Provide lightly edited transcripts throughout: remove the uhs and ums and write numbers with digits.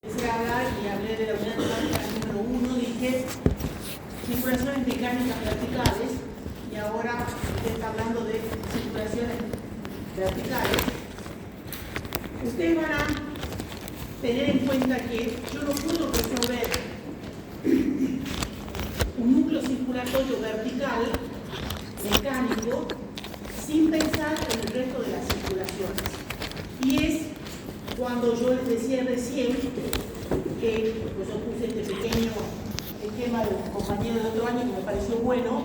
Empecé a hablar y hablé de la unidad temática número 1, dije circulaciones mecánicas verticales, y ahora usted está hablando de circulaciones verticales. Ustedes van a tener en cuenta que yo no puedo resolver un núcleo circulatorio vertical mecánico sin pensar en el resto de las circulaciones. Y es cuando yo les decía recién que pues yo puse este pequeño esquema de un compañero de otro año que me pareció bueno.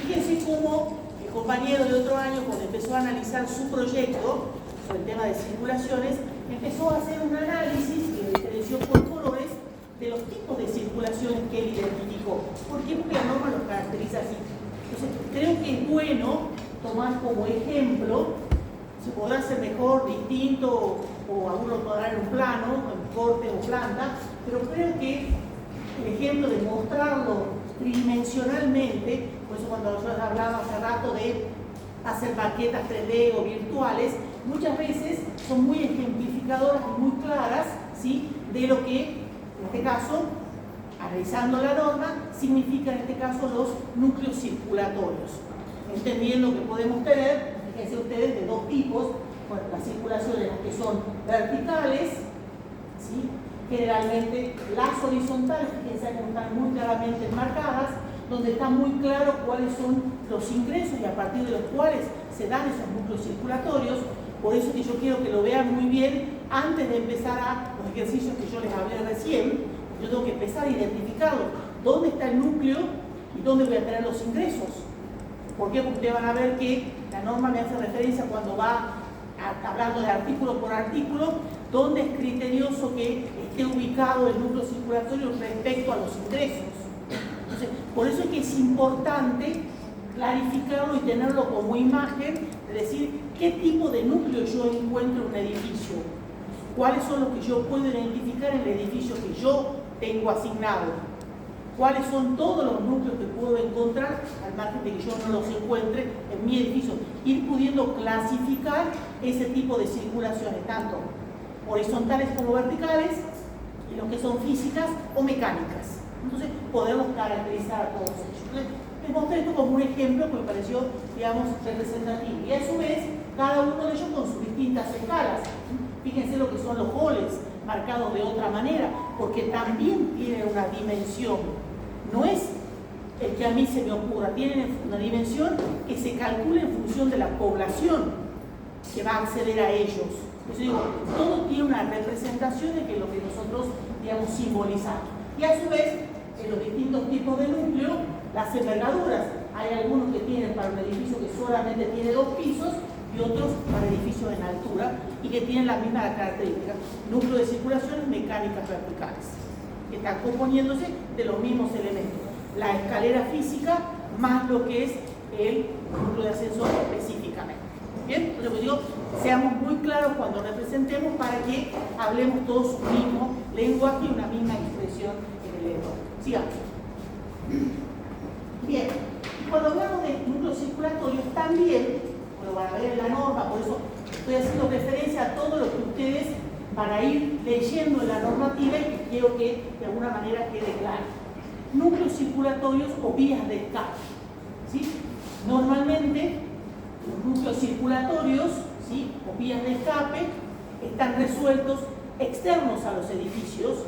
Fíjense cómo el compañero de otro año, cuando empezó a analizar su proyecto sobre el tema de circulaciones, empezó a hacer un análisis que diferenció por colores de los tipos de circulaciones que él identificó. ¿Por qué? Porque la norma los caracteriza así. Entonces, creo que es bueno tomar como ejemplo, se podrá hacer mejor, distinto, o algunos podrán en un plano, en corte o planta, pero creo que el ejemplo de mostrarlo tridimensionalmente, por eso cuando yo hablaba hace rato de hacer maquetas 3D o virtuales, muchas veces son muy ejemplificadoras y muy claras, ¿sí?, de lo que, en este caso, analizando la norma, significa en este caso los núcleos circulatorios. Entendiendo que podemos tener, fíjense ustedes, de dos tipos, bueno, las circulaciones las que son verticales, ¿sí?, generalmente las horizontales, fíjense que están muy claramente enmarcadas, donde está muy claro cuáles son los ingresos y a partir de los cuales se dan esos núcleos circulatorios. Por eso que yo quiero que lo vean muy bien antes de empezar a los ejercicios que yo les hablé recién. Yo tengo que empezar a identificarlo. ¿Dónde está el núcleo y dónde voy a tener los ingresos? ¿Por qué? Porque ustedes van a ver que la norma me hace referencia cuando va hablando de artículo por artículo, dónde es criterioso que esté ubicado el núcleo circulatorio respecto a los ingresos. Entonces, por eso es que es importante clarificarlo y tenerlo como imagen, es decir, qué tipo de núcleo yo encuentro en un edificio, cuáles son los que yo puedo identificar en el edificio que yo tengo asignado, cuáles son todos los núcleos que puedo encontrar al margen de que yo no los encuentre en mi edificio, ir pudiendo clasificar ese tipo de circulaciones, tanto horizontales como verticales, y lo que son físicas o mecánicas. Entonces, poderlos caracterizar a todos ellos. Entonces, les mostré esto como un ejemplo que me pareció, digamos, representativo. Y a su vez, cada uno de ellos con sus distintas escalas. Fíjense lo que son los goles, marcados de otra manera, porque también tienen una dimensión. No es el que a mí se me ocurra, tienen una dimensión que se calcula en función de la población que va a acceder a ellos. Entonces digo, todo tiene una representación de que lo que nosotros, digamos, simbolizamos. Y a su vez, en los distintos tipos de núcleo, las envergaduras. Hay algunos que tienen para un edificio que solamente tiene 2 pisos y otros para edificios en altura y que tienen la misma característica. Núcleo de circulaciones mecánicas verticales, que están componiéndose de los mismos elementos. La escalera física más lo que es el núcleo de ascensor específicamente. Bien, entonces pues digo, seamos muy claros cuando representemos para que hablemos todos un mismo lenguaje y una misma expresión en el lenguaje. Sigamos. Bien, y cuando hablamos de núcleos circulatorios también, lo van a ver en la norma, por eso estoy haciendo referencia a todo lo que ustedes van a ir leyendo en la normativa y que quiero que de alguna manera quede claro. Núcleos circulatorios o vías de escape, ¿sí? Normalmente los núcleos circulatorios, ¿sí?, o vías de escape están resueltos externos a los edificios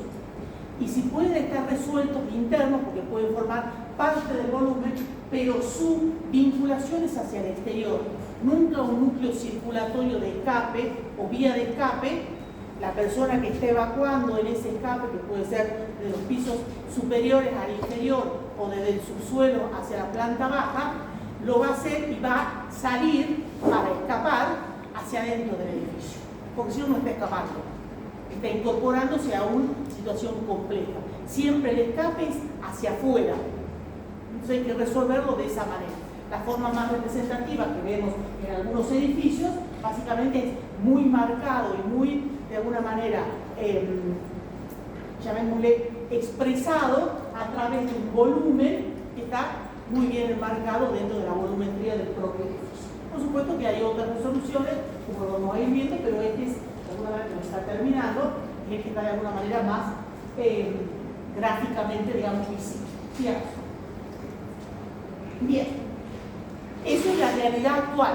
y si pueden estar resueltos internos porque pueden formar parte del volumen, pero su vinculación es hacia el exterior. Nunca un núcleo circulatorio de escape o vía de escape, la persona que esté evacuando en ese escape, que puede ser de los pisos superiores al inferior o desde el subsuelo hacia la planta baja, lo va a hacer y va a salir para escapar hacia adentro del edificio, porque si no, no está escapando, está incorporándose a una situación compleja. Siempre el escape es hacia afuera, entonces hay que resolverlo de esa manera. La forma más representativa que vemos en algunos edificios, básicamente es muy marcado y muy, de alguna manera, llamémosle, expresado a través de un volumen que está muy bien enmarcado dentro de la volumetría del propio edificio. Por supuesto que hay otras resoluciones, como lo vamos a ir viendo, pero este es, de alguna manera, que está terminando, que es que está de alguna manera más gráficamente, digamos, visible. Sigamos. Bien, eso es la realidad actual,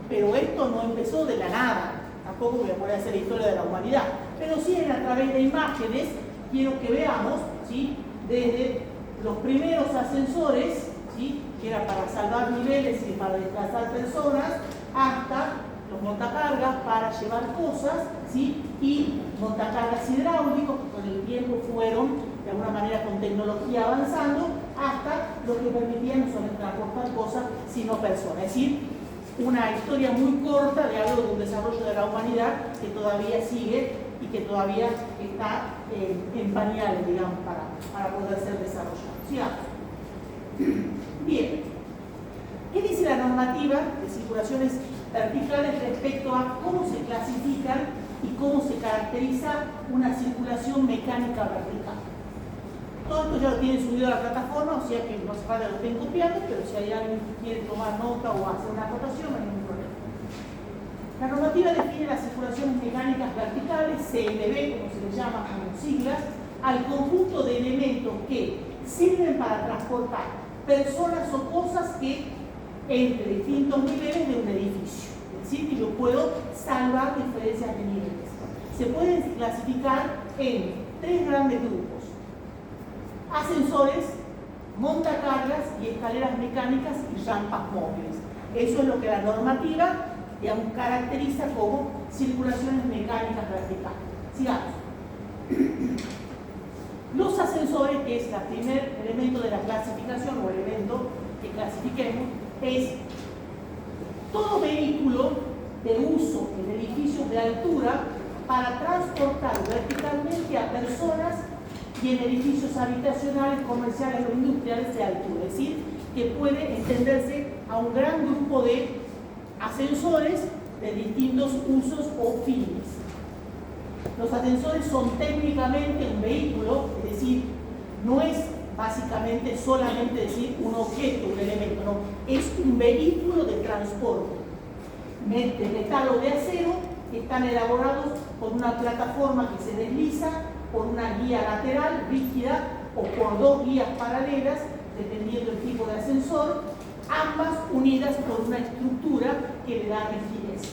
pero esto no empezó de la nada. Tampoco voy a poner a hacer la historia de la humanidad, pero sí a través de imágenes quiero que veamos, ¿sí?, desde los primeros ascensores, ¿sí?, que era para salvar niveles y para desplazar personas, hasta los montacargas para llevar cosas, ¿sí?, y montacargas hidráulicos que con el tiempo fueron de alguna manera con tecnología avanzando hasta lo que permitían no solamente transportar cosas sino personas. Es decir, una historia muy corta de algo de un desarrollo de la humanidad que todavía sigue y que todavía está en pañales, digamos, para poder ser desarrollado. Sigamos. Bien, ¿qué dice la normativa de circulaciones verticales respecto a cómo se clasifican y cómo se caracteriza una circulación mecánica vertical? Todo esto ya lo tienen subido a la plataforma, o sea que no hace falta que lo estén copiando, pero si hay alguien que quiere tomar nota o hacer una acotación, no hay ningún problema. La normativa define las circulaciones mecánicas verticales, CMB, como se le llama con siglas, al conjunto de elementos que sirven para transportar personas o cosas que entre distintos niveles de un edificio. Es decir, que yo puedo salvar diferencias de niveles. Se pueden clasificar en tres grandes grupos: ascensores, montacargas y escaleras mecánicas y rampas móviles. Eso es lo que la normativa, digamos, caracteriza como circulaciones mecánicas verticales. Sigamos. Los ascensores, que es el primer elemento de la clasificación o elemento que clasifiquemos, es todo vehículo de uso en edificios de altura para transportar verticalmente a personas y en edificios habitacionales, comerciales o industriales de altura. Es decir, que puede extenderse a un gran grupo de ascensores de distintos usos o fines. Los ascensores son técnicamente un vehículo, es decir, no es básicamente solamente decir un objeto, un elemento, no, es un vehículo de transporte de metal o de acero que están elaborados por una plataforma que se desliza, por una guía lateral rígida o por dos guías paralelas, dependiendo del tipo de ascensor, ambas unidas por una estructura que le da rigidez.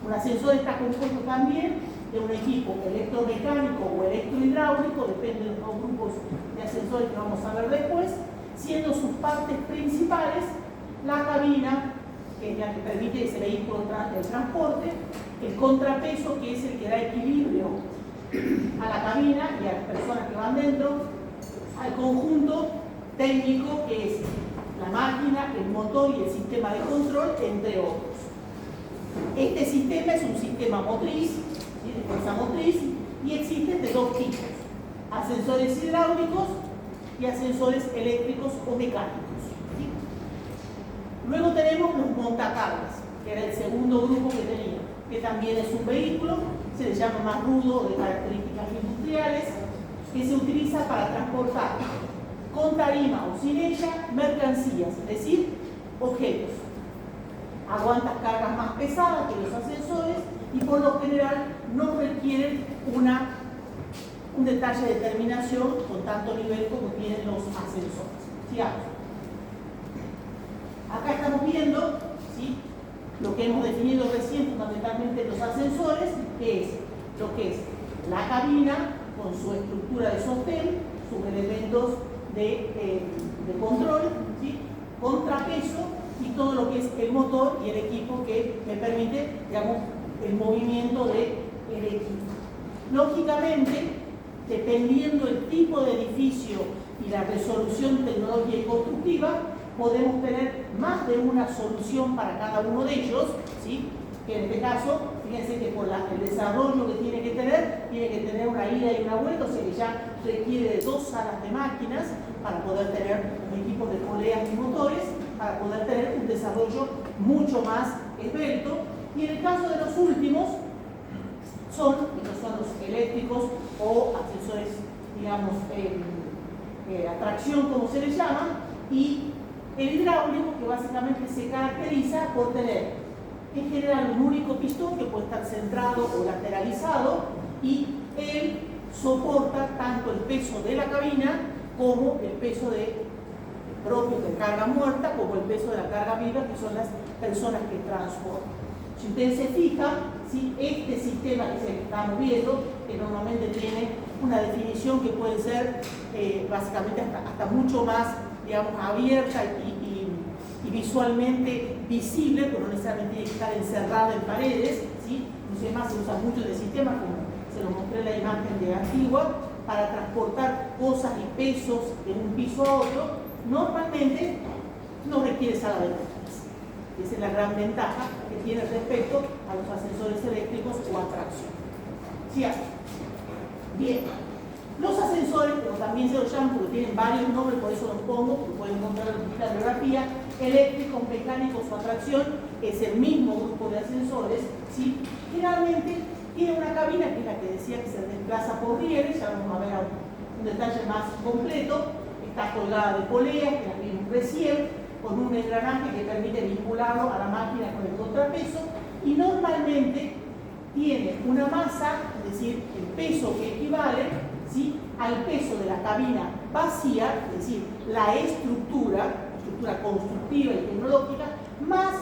Un ascensor está compuesto también de un equipo electromecánico o electrohidráulico, depende de los grupos de ascensores que vamos a ver después, siendo sus partes principales la cabina, que es la que permite ese vehículo de transporte, el contrapeso, que es el que da equilibrio a la cabina y a las personas que van dentro, al conjunto técnico, que es la máquina, el motor y el sistema de control, entre otros. Este sistema es un sistema motriz, ¿sí?, de fuerza motriz, y existen de dos tipos: ascensores hidráulicos y ascensores eléctricos o mecánicos, ¿sí? Luego tenemos los montacargas, que era el segundo grupo que tenía, que también es un vehículo, se le llama más rudo, de características industriales, que se utiliza para transportar con tarima o sin ella mercancías, es decir, objetos. Aguantan cargas más pesadas que los ascensores y por lo general no requieren un detalle de terminación con tanto nivel como tienen los ascensores. Sigamos. Acá estamos viendo, ¿sí?, lo que hemos definido recién, fundamentalmente los ascensores, que es lo que es la cabina con su estructura de sostén, sus elementos de control, ¿sí?, contrapeso y todo lo que es el motor y el equipo que me permite, digamos, el movimiento del equipo. Lógicamente, dependiendo del tipo de edificio y la resolución tecnológica y constructiva, podemos tener más de una solución para cada uno de ellos, ¿sí?, que en este caso, fíjense que por el desarrollo que tiene que tener una ida y una vuelta, o sea que ya requiere de 2 salas de máquinas para poder tener un equipo de poleas y motores, para poder tener un desarrollo mucho más esbelto. Y en el caso de los últimos, son los eléctricos o ascensores, digamos, atracción, como se les llama, y el hidráulico, que básicamente se caracteriza por tener en general un único pistón que puede estar centrado o lateralizado y él soporta tanto el peso de la cabina como el peso propio de carga muerta, como el peso de la carga viva, que son las personas que transportan. Si ustedes se fijan, ¿sí? Este sistema que se está moviendo, que normalmente tiene una definición que puede ser básicamente hasta mucho más, digamos, abierta y visualmente visible, pero no necesariamente tiene que estar encerrada en paredes, ¿sí? No sé más, se usa mucho este sistema, como se lo mostré en la imagen de Antigua, para transportar cosas y pesos de un piso a otro. Normalmente no requiere sala de máquinas. Esa es la gran ventaja que tiene respecto a los ascensores eléctricos o a tracción. ¿Sí? Bien. Los ascensores, como también se los llaman, porque tienen varios nombres, por eso los pongo, porque pueden encontrar en la bibliografía, eléctricos, mecánicos o a tracción, es el mismo grupo de ascensores, ¿sí? Generalmente tiene una cabina, que es la que decía que se desplaza por rieles, ya vamos a ver un detalle más completo, está colgada de poleas, que las vimos recién, con un engranaje que permite vincularlo a la máquina con el contrapeso, y normalmente tiene una masa, es decir, el peso que equivale, ¿sí?, al peso de la cabina vacía, es decir, la estructura constructiva y tecnológica, más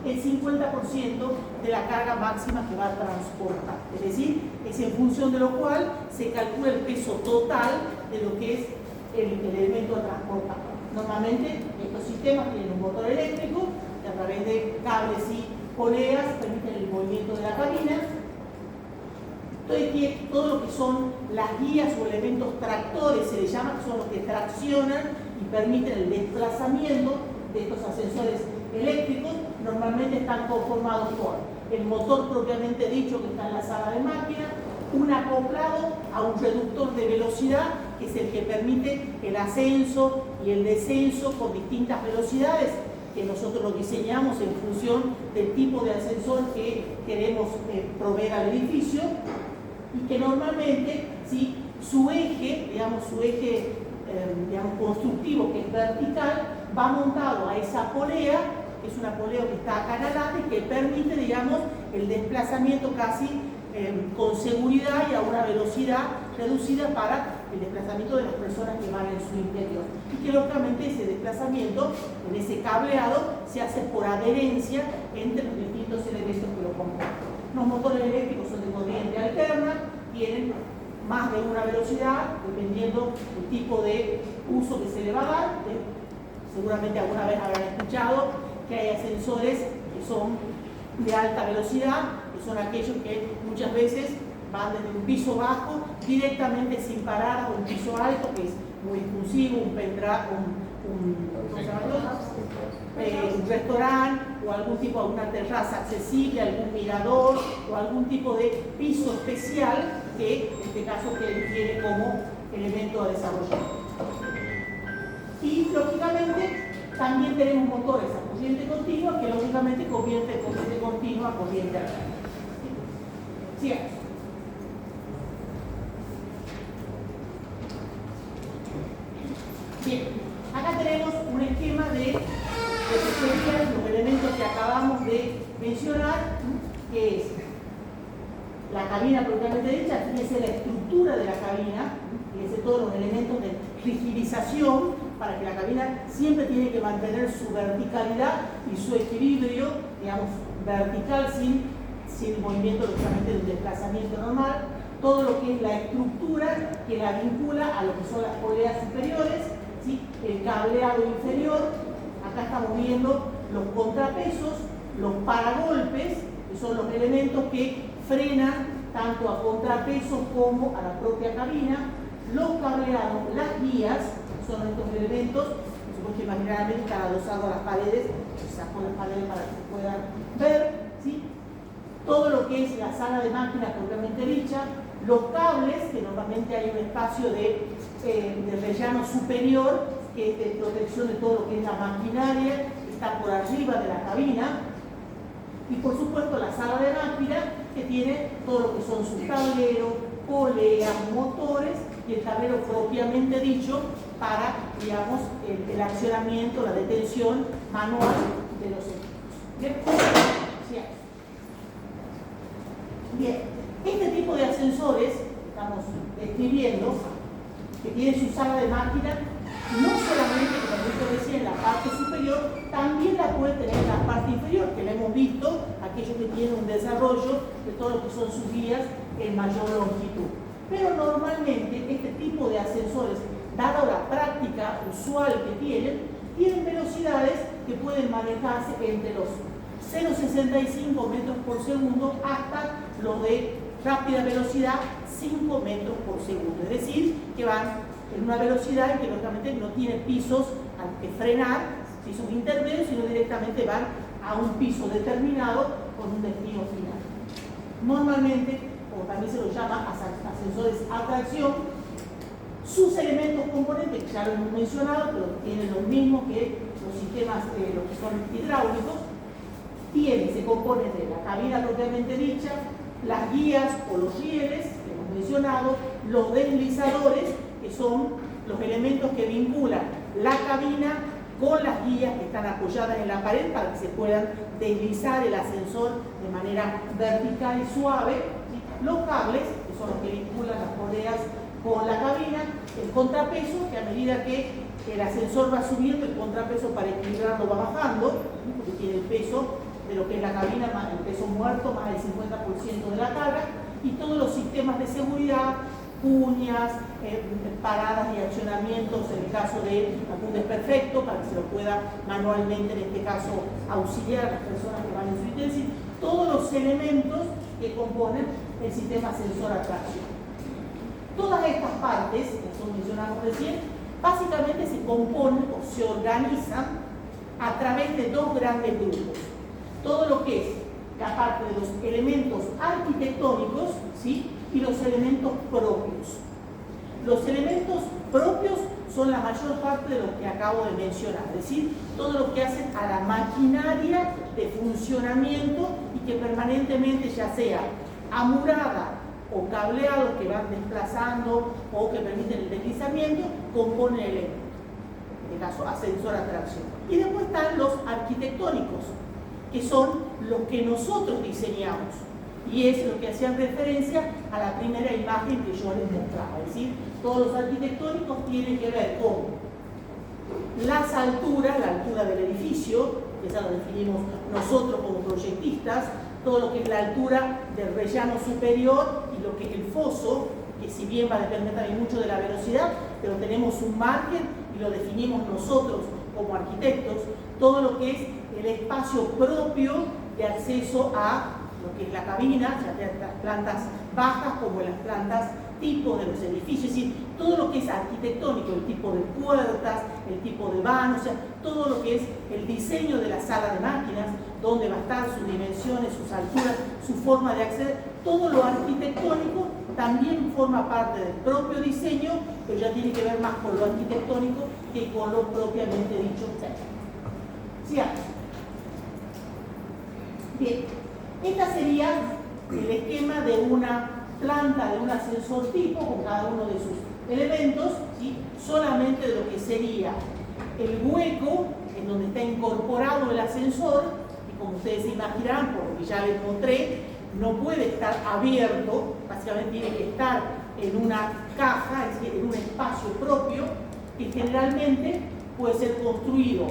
el 50% de la carga máxima que va a transportar. Es decir, es en función de lo cual se calcula el peso total de lo que es el elemento a transportar. Normalmente estos sistemas tienen un motor eléctrico que a través de cables y poleas permiten el movimiento de la cabina. Entonces tiene todo lo que son las guías o elementos tractores, se les llama, que son los que traccionan y permiten el desplazamiento de estos ascensores eléctricos. Normalmente están conformados por el motor propiamente dicho que está en la sala de máquina, un acoplado a un reductor de velocidad, que es el que permite el ascenso y el descenso con distintas velocidades, que nosotros lo diseñamos en función del tipo de ascensor que queremos proveer al edificio, y que normalmente, ¿sí?, su eje constructivo, que es vertical, va montado a esa polea, que es una polea que está acanalada y que permite, digamos, el desplazamiento casi con seguridad y a una velocidad reducida para el desplazamiento de las personas que van en su interior. Y que lógicamente ese desplazamiento, en ese cableado, se hace por adherencia entre los distintos elementos que lo componen. Los motores eléctricos son de corriente alterna, tienen más de una velocidad, dependiendo del tipo de uso que se le va a dar. Seguramente alguna vez habrán escuchado que hay ascensores que son de alta velocidad, que son aquellos que muchas veces van desde un piso bajo directamente sin parar a un piso alto, que es muy exclusivo, un restaurante o algún tipo, alguna terraza accesible, algún mirador o algún tipo de piso especial que en este caso que tiene como elemento a desarrollar. Y lógicamente también tenemos motores a corriente continua que lógicamente convierte de corriente continua a corriente alterna. ¿Sí? Bien, acá tenemos un esquema de lo que serían los elementos que acabamos de mencionar, que es la cabina propiamente dicha, fíjense la estructura de la cabina, fíjense todos los elementos de rigidización, para que la cabina siempre tiene que mantener su verticalidad y su equilibrio, digamos, vertical sin movimiento lógicamente de un desplazamiento normal. Todo lo que es la estructura que la vincula a lo que son las poleas superiores, ¿sí?, el cableado inferior. Acá estamos viendo los contrapesos, los paragolpes, que son los elementos que frenan tanto a contrapesos como a la propia cabina, los cableados, las guías, son estos elementos, que generalmente están adosados a las paredes, saco las paredes para que se puedan ver, ¿sí? Todo lo que es la sala de máquinas propiamente dicha, los cables, que normalmente hay un espacio de rellano superior, que es de protección de todo lo que es la maquinaria, que está por arriba de la cabina, y por supuesto la sala de máquina, que tiene todo lo que son sus tableros, poleas, motores, y el tablero propiamente dicho para, digamos, el accionamiento, la detención manual de los equipos. ¿Bien? Sí. Bien, este tipo de ascensores estamos describiendo, que tiene su sala de máquina, no solamente, como dije recién, en la parte superior, también la puede tener en la parte inferior, que la hemos visto, aquellos que tienen un desarrollo de todo lo que son sus vías en mayor longitud. Pero normalmente este tipo de ascensores, dado la práctica usual que tienen velocidades que pueden manejarse entre los 0,65 metros por segundo hasta los de rápida velocidad 5 metros por segundo. Es decir, que van en una velocidad en que lógicamente no tiene pisos al que frenar, pisos intermedios, sino directamente van a un piso determinado con un destino final. Normalmente, como también se lo llama ascensores a tracción, sus elementos componentes, que ya lo hemos mencionado, pero tienen lo mismo que los sistemas los que son hidráulicos, se componen de la cabina propiamente dicha, las guías o los rieles, que hemos mencionado, los deslizadores, que son los elementos que vinculan la cabina con las guías que están apoyadas en la pared para que se puedan deslizar el ascensor de manera vertical y suave, ¿sí? Los cables, que son los que vinculan las correas con la cabina, el contrapeso, que a medida que el ascensor va subiendo, el contrapeso para equilibrarlo va bajando, ¿sí? Porque tiene el peso de lo que es la cabina, más el peso muerto, más el 50% de la carga, y todos los sistemas de seguridad, cuñas, paradas y accionamientos en el caso de algún desperfecto, para que se lo pueda manualmente, en este caso, auxiliar a las personas que van en su intensidad, todos los elementos que componen el sistema ascensor a tracción. Todas estas partes, que mencionamos recién, básicamente se componen o se organizan a través de dos grandes grupos. Todo lo que es la parte de los elementos arquitectónicos, ¿sí? Y los elementos propios. Los elementos propios son la mayor parte de lo que acabo de mencionar, es decir, todo lo que hacen a la maquinaria de funcionamiento y que permanentemente, ya sea amurada o cableados que van desplazando o que permiten el deslizamiento, componen el elemento. En este caso, ascensor a tracción. Y después están los arquitectónicos, que son los que nosotros diseñamos. Y es lo que hacían referencia a la primera imagen que yo les mostraba. Es decir, todos los arquitectónicos tienen que ver con las alturas, la altura del edificio, que esa lo definimos nosotros como proyectistas, todo lo que es la altura del rellano superior y lo que es el foso, que si bien va a depender también mucho de la velocidad, pero tenemos un margen y lo definimos nosotros como arquitectos, todo lo que es el espacio propio de acceso a lo que es la cabina, ya sea en las plantas bajas como en las plantas tipo de los edificios, es decir, todo lo que es arquitectónico, el tipo de puertas, el tipo de vanos, o sea, todo lo que es el diseño de la sala de máquinas, dónde va a estar, sus dimensiones, sus alturas, su forma de acceder, todo lo arquitectónico también forma parte del propio diseño, pero ya tiene que ver más con lo arquitectónico que con lo propiamente dicho técnico. ¿Sí? Bien, esta sería el esquema de una planta, de un ascensor tipo, con cada uno de sus elementos, ¿sí? Solamente de lo que sería el hueco en donde está incorporado el ascensor, y como ustedes se imaginarán, por lo que ya les mostré, no puede estar abierto, básicamente tiene que estar en una caja, es decir, en un espacio propio, que generalmente puede ser construido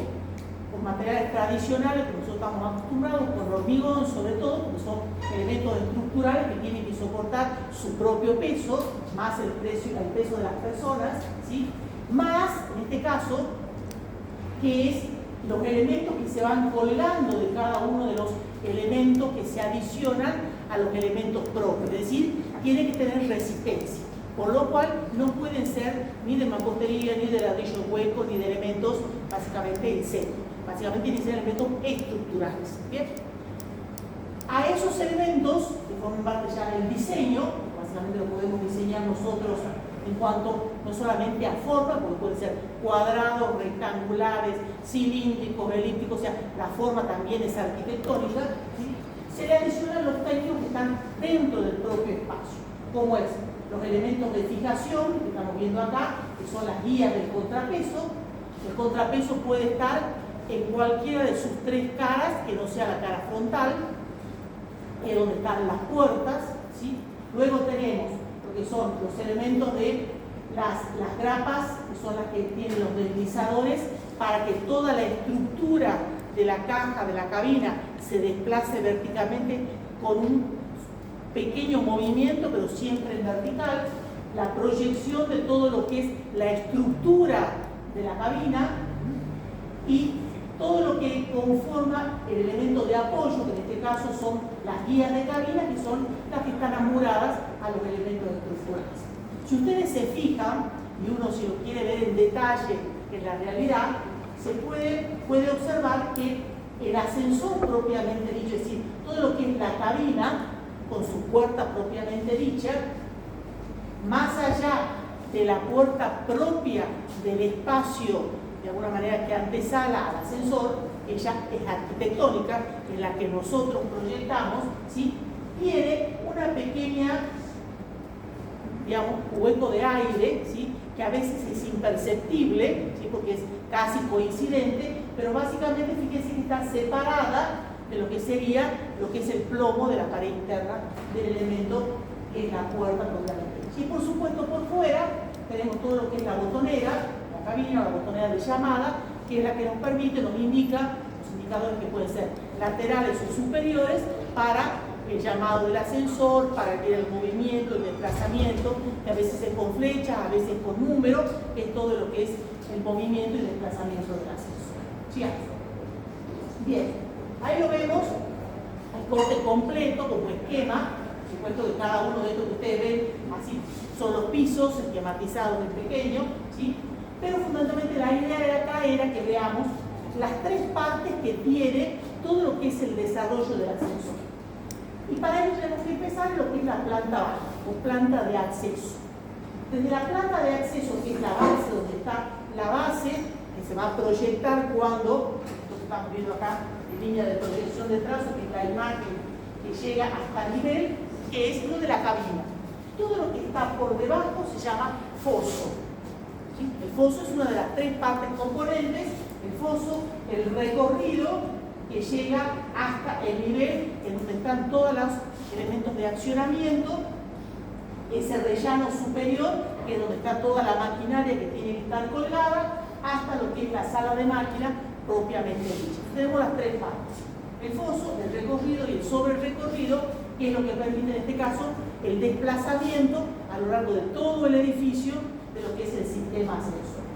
con materiales tradicionales que nosotros estamos acostumbrados, con hormigón sobre todo, porque son elementos estructurales que tienen que soportar su propio peso, más el peso de las personas, ¿sí? Más, en este caso, que es los elementos que se van colgando de cada uno de los elementos que se adicionan a los elementos propios, es decir, tiene que tener resistencia, por lo cual no pueden ser ni de mampostería, ni de ladrillo hueco, ni de elementos básicamente en seco. Básicamente tienen que ser elementos estructurales. ¿Bien? A esos elementos, que forman parte ya del diseño, básicamente lo podemos diseñar nosotros en cuanto no solamente a forma, porque pueden ser cuadrados, rectangulares, cilíndricos, elípticos, o sea, la forma también es arquitectónica, ¿sí? Se le adicionan los técnicos que están dentro del propio espacio, como es los elementos de fijación, que estamos viendo acá, que son las guías del contrapeso. El contrapeso puede estar en cualquiera de sus tres caras, que no sea la cara frontal, que es donde están las puertas, ¿sí? Luego tenemos lo que son los elementos de las grapas, que son las que tienen los deslizadores, para que toda la estructura de la caja, de la cabina, se desplace verticalmente con un pequeño movimiento, pero siempre en vertical. La proyección de todo lo que es la estructura de la cabina y todo lo que conforma el elemento de apoyo, que en este caso son las guías de cabina, que son las que están amuradas a los elementos estructurales. Si ustedes se fijan, y uno si lo quiere ver en detalle en la realidad, se puede observar que el ascensor propiamente dicho, es decir, todo lo que es la cabina, con su puerta propiamente dicha, más allá de la puerta propia del espacio, de alguna manera que antesala al ascensor, ella es arquitectónica, en la que nosotros proyectamos, ¿sí? Tiene una pequeña, digamos, hueco de aire, ¿sí? Que a veces es imperceptible, ¿sí? Porque es casi coincidente, pero básicamente fíjense que está separada de lo que sería lo que es el plomo de la pared interna del elemento que es la puerta propiamente. Y por supuesto por fuera tenemos todo lo que es la botonera, la cabina, la botonera de llamada, que es la que nos permite, nos indica los indicadores que pueden ser laterales o superiores para el llamado del ascensor, para el movimiento, el desplazamiento, que a veces es con flechas, a veces con números, que es todo lo que es el movimiento y desplazamiento del ascensor. ¿Sí? Bien, ahí lo vemos, el corte completo como esquema. Por supuesto que cada uno de estos que ustedes ven, así son los pisos esquematizados en pequeño, ¿sí? Pero fundamentalmente la idea de acá era que veamos las tres partes que tiene todo lo que es el desarrollo del ascensor. Y para ello tenemos que empezar en lo que es la planta baja o planta de acceso. Desde la planta de acceso, que es la base, donde está la base, que se va a proyectar cuando, esto que estamos viendo acá, en línea de proyección de trazo, que es la imagen que llega hasta el nivel, que es lo de la cabina. Todo lo que está por debajo se llama foso. ¿Sí? El foso es una de las tres partes componentes, el foso, el recorrido que llega hasta el nivel en donde están todos los elementos de accionamiento, ese rellano superior, que es donde está toda la maquinaria que tiene que estar colgada, hasta lo que es la sala de máquina propiamente dicha. Tenemos las tres partes: el foso, el recorrido y el sobre recorrido, que es lo que permite en este caso el desplazamiento a lo largo de todo el edificio de lo que es el sistema ascensor.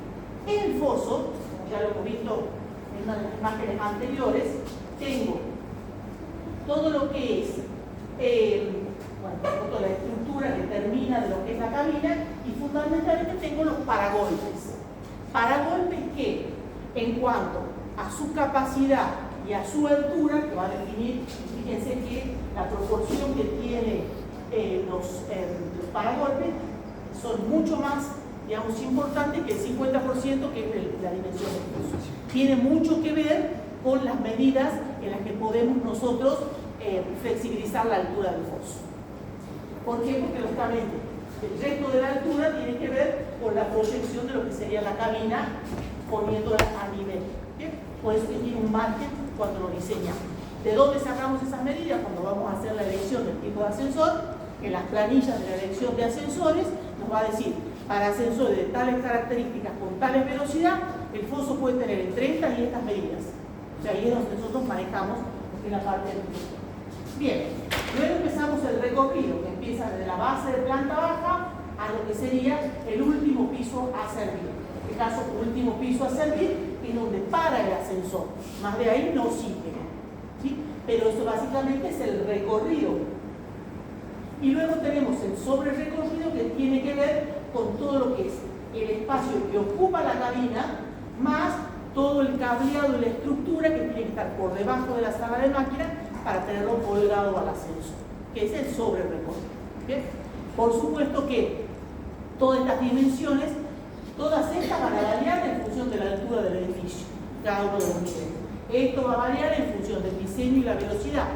En el foso, como ya lo hemos visto en una de las imágenes anteriores, tengo todo lo que es toda la estructura que termina de lo que es la cabina, y fundamentalmente tengo los paragolpes. Paragolpes que, en cuanto a su capacidad y a su altura, que va a definir, fíjense que la proporción que tiene los paragolpes son mucho más, digamos, importantes que el 50% que es la dimensión del foso. Tiene mucho que ver con las medidas en las que podemos nosotros flexibilizar la altura del foso. ¿Por qué? Porque lógicamente el resto de la altura tiene que ver con la proyección de lo que sería la cabina, poniéndola a nivel. ¿Bien? Por eso que tiene un margen cuando lo diseñamos. ¿De dónde sacamos esas medidas? Cuando vamos a hacer la elección del tipo de ascensor, en las planillas de la elección de ascensores nos va a decir, para ascensores de tales características con tales velocidad, el foso puede tener en 30 y estas medidas. O sea, ahí es donde nosotros manejamos en la parte del foso. Bien, luego empezamos el recorrido, que empieza desde la base de planta baja a lo que sería el último piso a servir. En este caso, último piso a servir es donde para el ascensor. Más de ahí no sigue. ¿Sí? Pero esto básicamente es el recorrido. Y luego tenemos el sobre recorrido, que tiene que ver con todo lo que es el espacio que ocupa la cabina, más todo el cableado y la estructura que tiene que estar por debajo de la sala de máquina para tenerlo colgado al ascensor, que es el sobre recorrido. ¿Bien? Por supuesto que todas estas dimensiones, todas estas van a variar en función de la altura del edificio, cada uno de los niveles. Esto va a variar en función del diseño y la velocidad,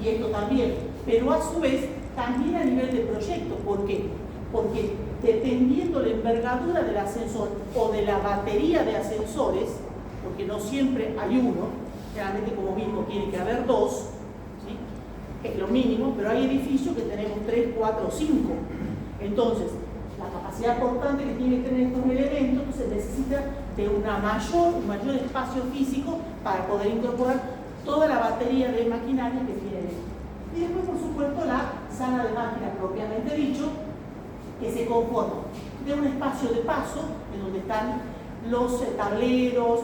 y esto también, pero a su vez también a nivel de proyecto. ¿Por qué? Porque dependiendo la envergadura del ascensor o de la batería de ascensores, porque no siempre hay uno, generalmente como mínimo tiene que haber dos, ¿sí? Es lo mínimo, pero hay edificios que tenemos 3, 4, 5. Entonces, la capacidad portante que tiene que tener estos elementos se necesita de un mayor espacio físico para poder incorporar toda la batería de maquinaria que tiene esto. Y después, por supuesto, la sala de máquinas propiamente dicho, que se conforma de un espacio de paso en donde están los tableros,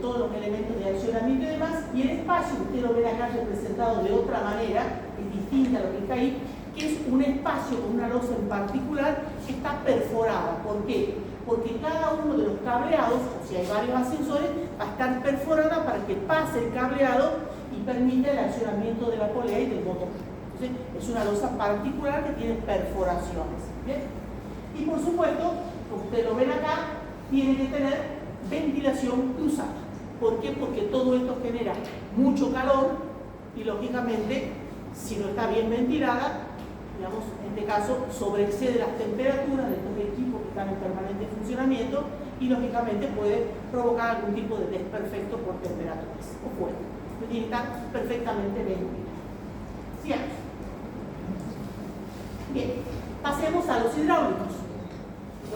todos los elementos de accionamiento y demás, y el espacio, usted lo ve acá representado de otra manera, es distinta a lo que está ahí, que es un espacio con una losa en particular que está perforada. ¿Por qué? Porque cada uno de los cableados, o si hay varios ascensores, va a estar perforada para que pase el cableado y permita el accionamiento de la polea y del motor. Entonces, es una losa particular que tiene perforaciones. ¿Bien? Y por supuesto, como ustedes lo ven acá, tiene que tener ventilación cruzada. ¿Por qué? Porque todo esto genera mucho calor y lógicamente, si no está bien ventilada, digamos, en este caso, sobreexcede las temperaturas de estos equipos que están en permanente funcionamiento y lógicamente puede provocar algún tipo de desperfecto por temperaturas o fuego. Tiene que estar perfectamente ventilado. Sigamos. Bien, pasemos a los hidráulicos.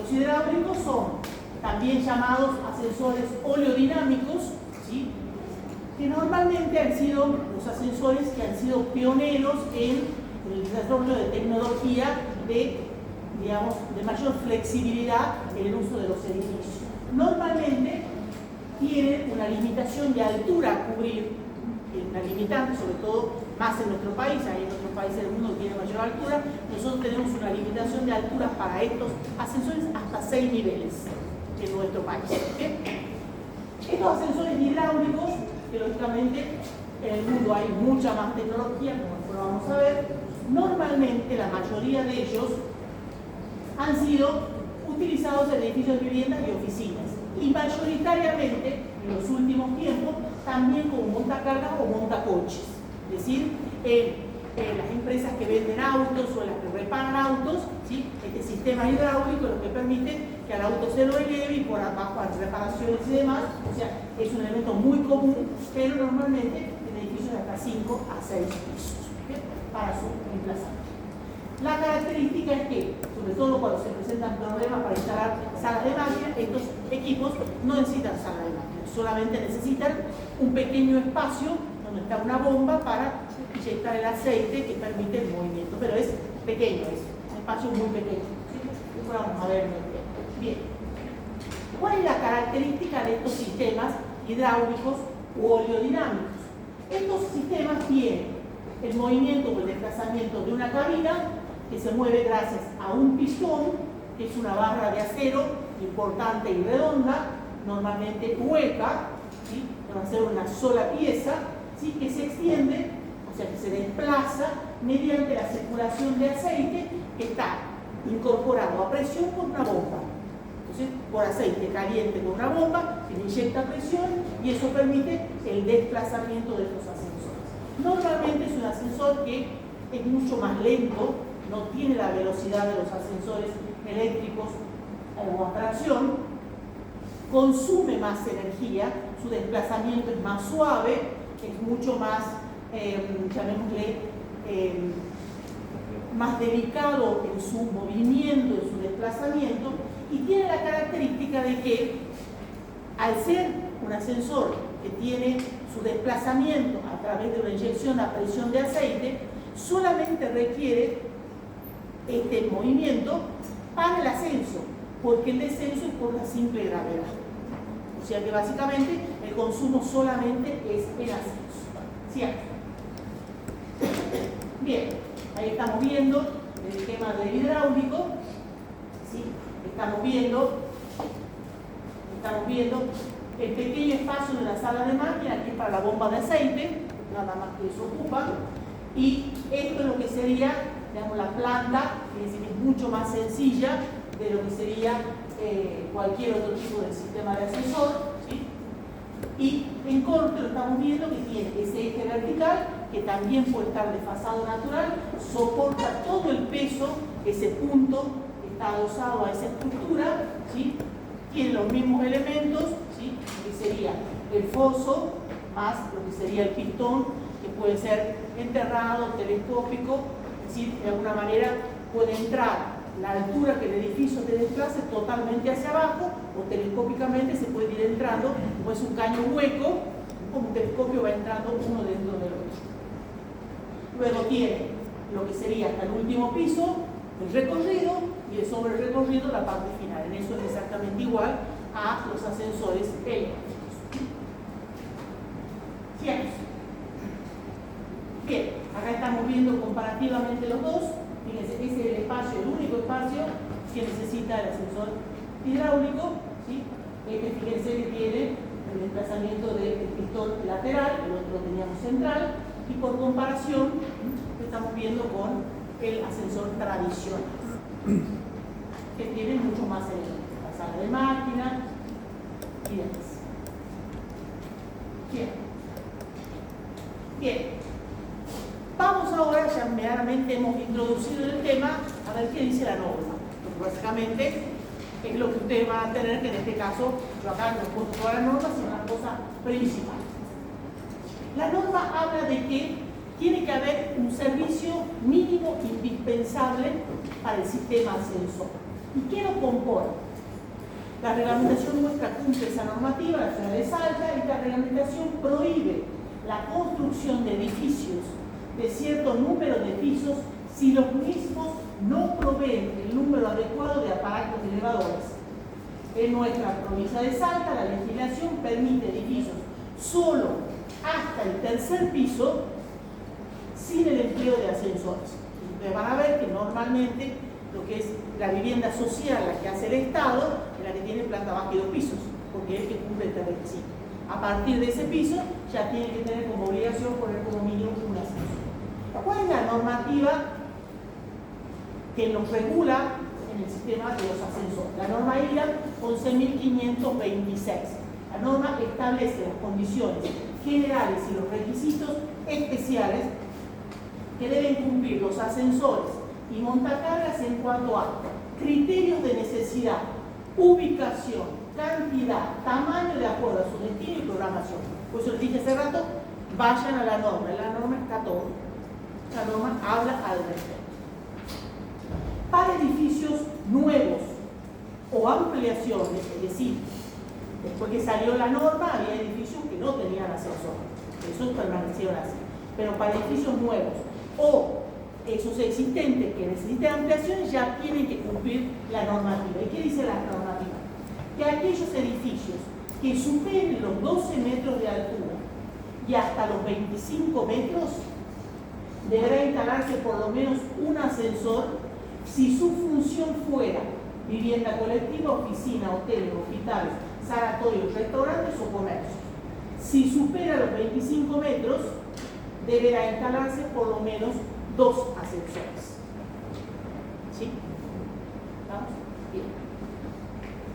Los hidráulicos son también llamados ascensores oleodinámicos, ¿sí? Que normalmente han sido los ascensores que han sido pioneros en el desarrollo de tecnología de, digamos, de mayor flexibilidad en el uso de los edificios. Normalmente tienen una limitación de altura a cubrir, una limitante, sobre todo más en nuestro país, hay en otros países del mundo que tienen mayor altura, nosotros tenemos una limitación de altura para estos ascensores hasta 6 niveles en nuestro país. ¿Okay? Estos ascensores hidráulicos, que lógicamente en el mundo hay mucha más tecnología, como lo vamos a ver, normalmente la mayoría de ellos han sido utilizados en edificios de viviendas y oficinas, y mayoritariamente en los últimos tiempos también como montacargas o montacoches, es decir, las empresas que venden autos o las que reparan autos, ¿sí? Este sistema hidráulico lo que permite que al auto se lo eleve y por abajo hay reparaciones y demás, o sea, es un elemento muy común, pero normalmente en edificios de hasta 5 a 6 pisos, ¿okay? Para su emplazamiento. La característica es que, sobre todo cuando se presentan problemas para instalar salas de máquinas, estos equipos no necesitan sala de máquinas, solamente necesitan un pequeño espacio donde está una bomba para inyectar el aceite que permite el movimiento, pero es pequeño, es un espacio muy pequeño. ¿Sí? Después vamos a ver bien. ¿Cuál es la característica de estos sistemas hidráulicos u oleodinámicos? Estos sistemas tienen el movimiento o el desplazamiento de una cabina que se mueve gracias a un pistón, que es una barra de acero importante y redonda, normalmente hueca, ¿sí? Va a ser una sola pieza, ¿sí? Que se extiende, o sea que se desplaza mediante la circulación de aceite que está incorporado a presión por una bomba. Entonces, por aceite caliente con una bomba, se inyecta presión y eso permite el desplazamiento de estos ascensores. Normalmente es un ascensor que es mucho más lento, no tiene la velocidad de los ascensores eléctricos o a tracción, consume más energía, su desplazamiento es más suave, es mucho más, llamémosle, más delicado en su movimiento, en su desplazamiento, y tiene la característica de que, al ser un ascensor que tiene su desplazamiento a través de una inyección a presión de aceite, solamente requiere este movimiento para el ascenso, porque el descenso es por la simple gravedad. O sea que básicamente el consumo solamente es el ascenso. ¿Cierto? Bien, ahí estamos viendo el esquema del hidráulico. ¿Sí? Estamos viendo el pequeño espacio de la sala de máquina, que es para la bomba de aceite, nada más que eso ocupa, y esto es lo que sería, digamos, la planta, es decir, es mucho más sencilla de lo que sería cualquier otro tipo de sistema de ascensor, ¿sí? Y en corte lo estamos viendo que tiene ese eje vertical, que también puede estar desfasado natural, soporta todo el peso, ese punto que está adosado a esa estructura, ¿sí? Tiene los mismos elementos, ¿sí? Que sería el foso, más lo que sería el pistón, que puede ser enterrado, telescópico, es decir, de alguna manera puede entrar la altura que el edificio te desplace totalmente hacia abajo, o telescópicamente se puede ir entrando, como es un caño hueco, como un telescopio va entrando uno dentro del otro. Luego tiene lo que sería hasta el último piso, el recorrido, y sobre el recorrido la parte final. En eso es exactamente igual a los ascensores eléctricos. ¿Cierto? Bien, acá estamos viendo comparativamente los dos. Fíjense, ese es el espacio, el único espacio que necesita el ascensor hidráulico, ¿sí? Fíjense que tiene el desplazamiento del pistón lateral, el otro lo teníamos central, y por comparación estamos viendo con el ascensor tradicional, que tiene mucho más elementos, la sala de máquinas y demás. Bien. Vamos ahora, ya meramente hemos introducido el tema, a ver qué dice la norma. Porque básicamente es lo que ustedes van a tener, que en este caso, yo acá no he puesto toda la norma, sino una cosa principal. La norma habla de que tiene que haber un servicio mínimo indispensable para el sistema ascensor. ¿Y qué lo compone? La reglamentación nuestra cumple esa normativa, la ciudad de Salta, y la reglamentación prohíbe la construcción de edificios de cierto número de pisos si los mismos no proveen el número adecuado de aparatos elevadores. En nuestra provincia de Salta, la legislación permite edificios solo hasta el tercer piso sin el empleo de ascensores. Ustedes van a ver que normalmente lo que es la vivienda social, la que hace el Estado, es la que tiene planta baja y 2 pisos, porque es el que cumple este requisito. A partir de ese piso ya tiene que tener como obligación poner como mínimo un ascensor. ¿Cuál es la normativa que nos regula en el sistema de los ascensores? La norma IRA 11.526. La norma establece las condiciones generales y los requisitos especiales que deben cumplir los ascensores y montacargas en cuanto a criterios de necesidad, ubicación, cantidad, tamaño de acuerdo a su destino y programación. Por eso les dije hace rato, vayan a la norma. En la norma está todo. La norma habla al respecto. Para edificios nuevos o ampliaciones, es decir, después que salió la norma había edificios que no tenían ascensor, esos permanecieron así, pero para edificios nuevos o esos existentes que necesitan ampliaciones ya tienen que cumplir la normativa. ¿Y qué dice la normativa? Que aquellos edificios que superen los 12 metros de altura y hasta los 25 metros deberá instalarse por lo menos un ascensor si su función fuera vivienda colectiva, oficina, hoteles, hospitales, sanatorios, restaurantes o comercios. Si supera los 25 metros, deberá instalarse por lo menos 2 ascensores. ¿Sí? ¿Vamos? Bien.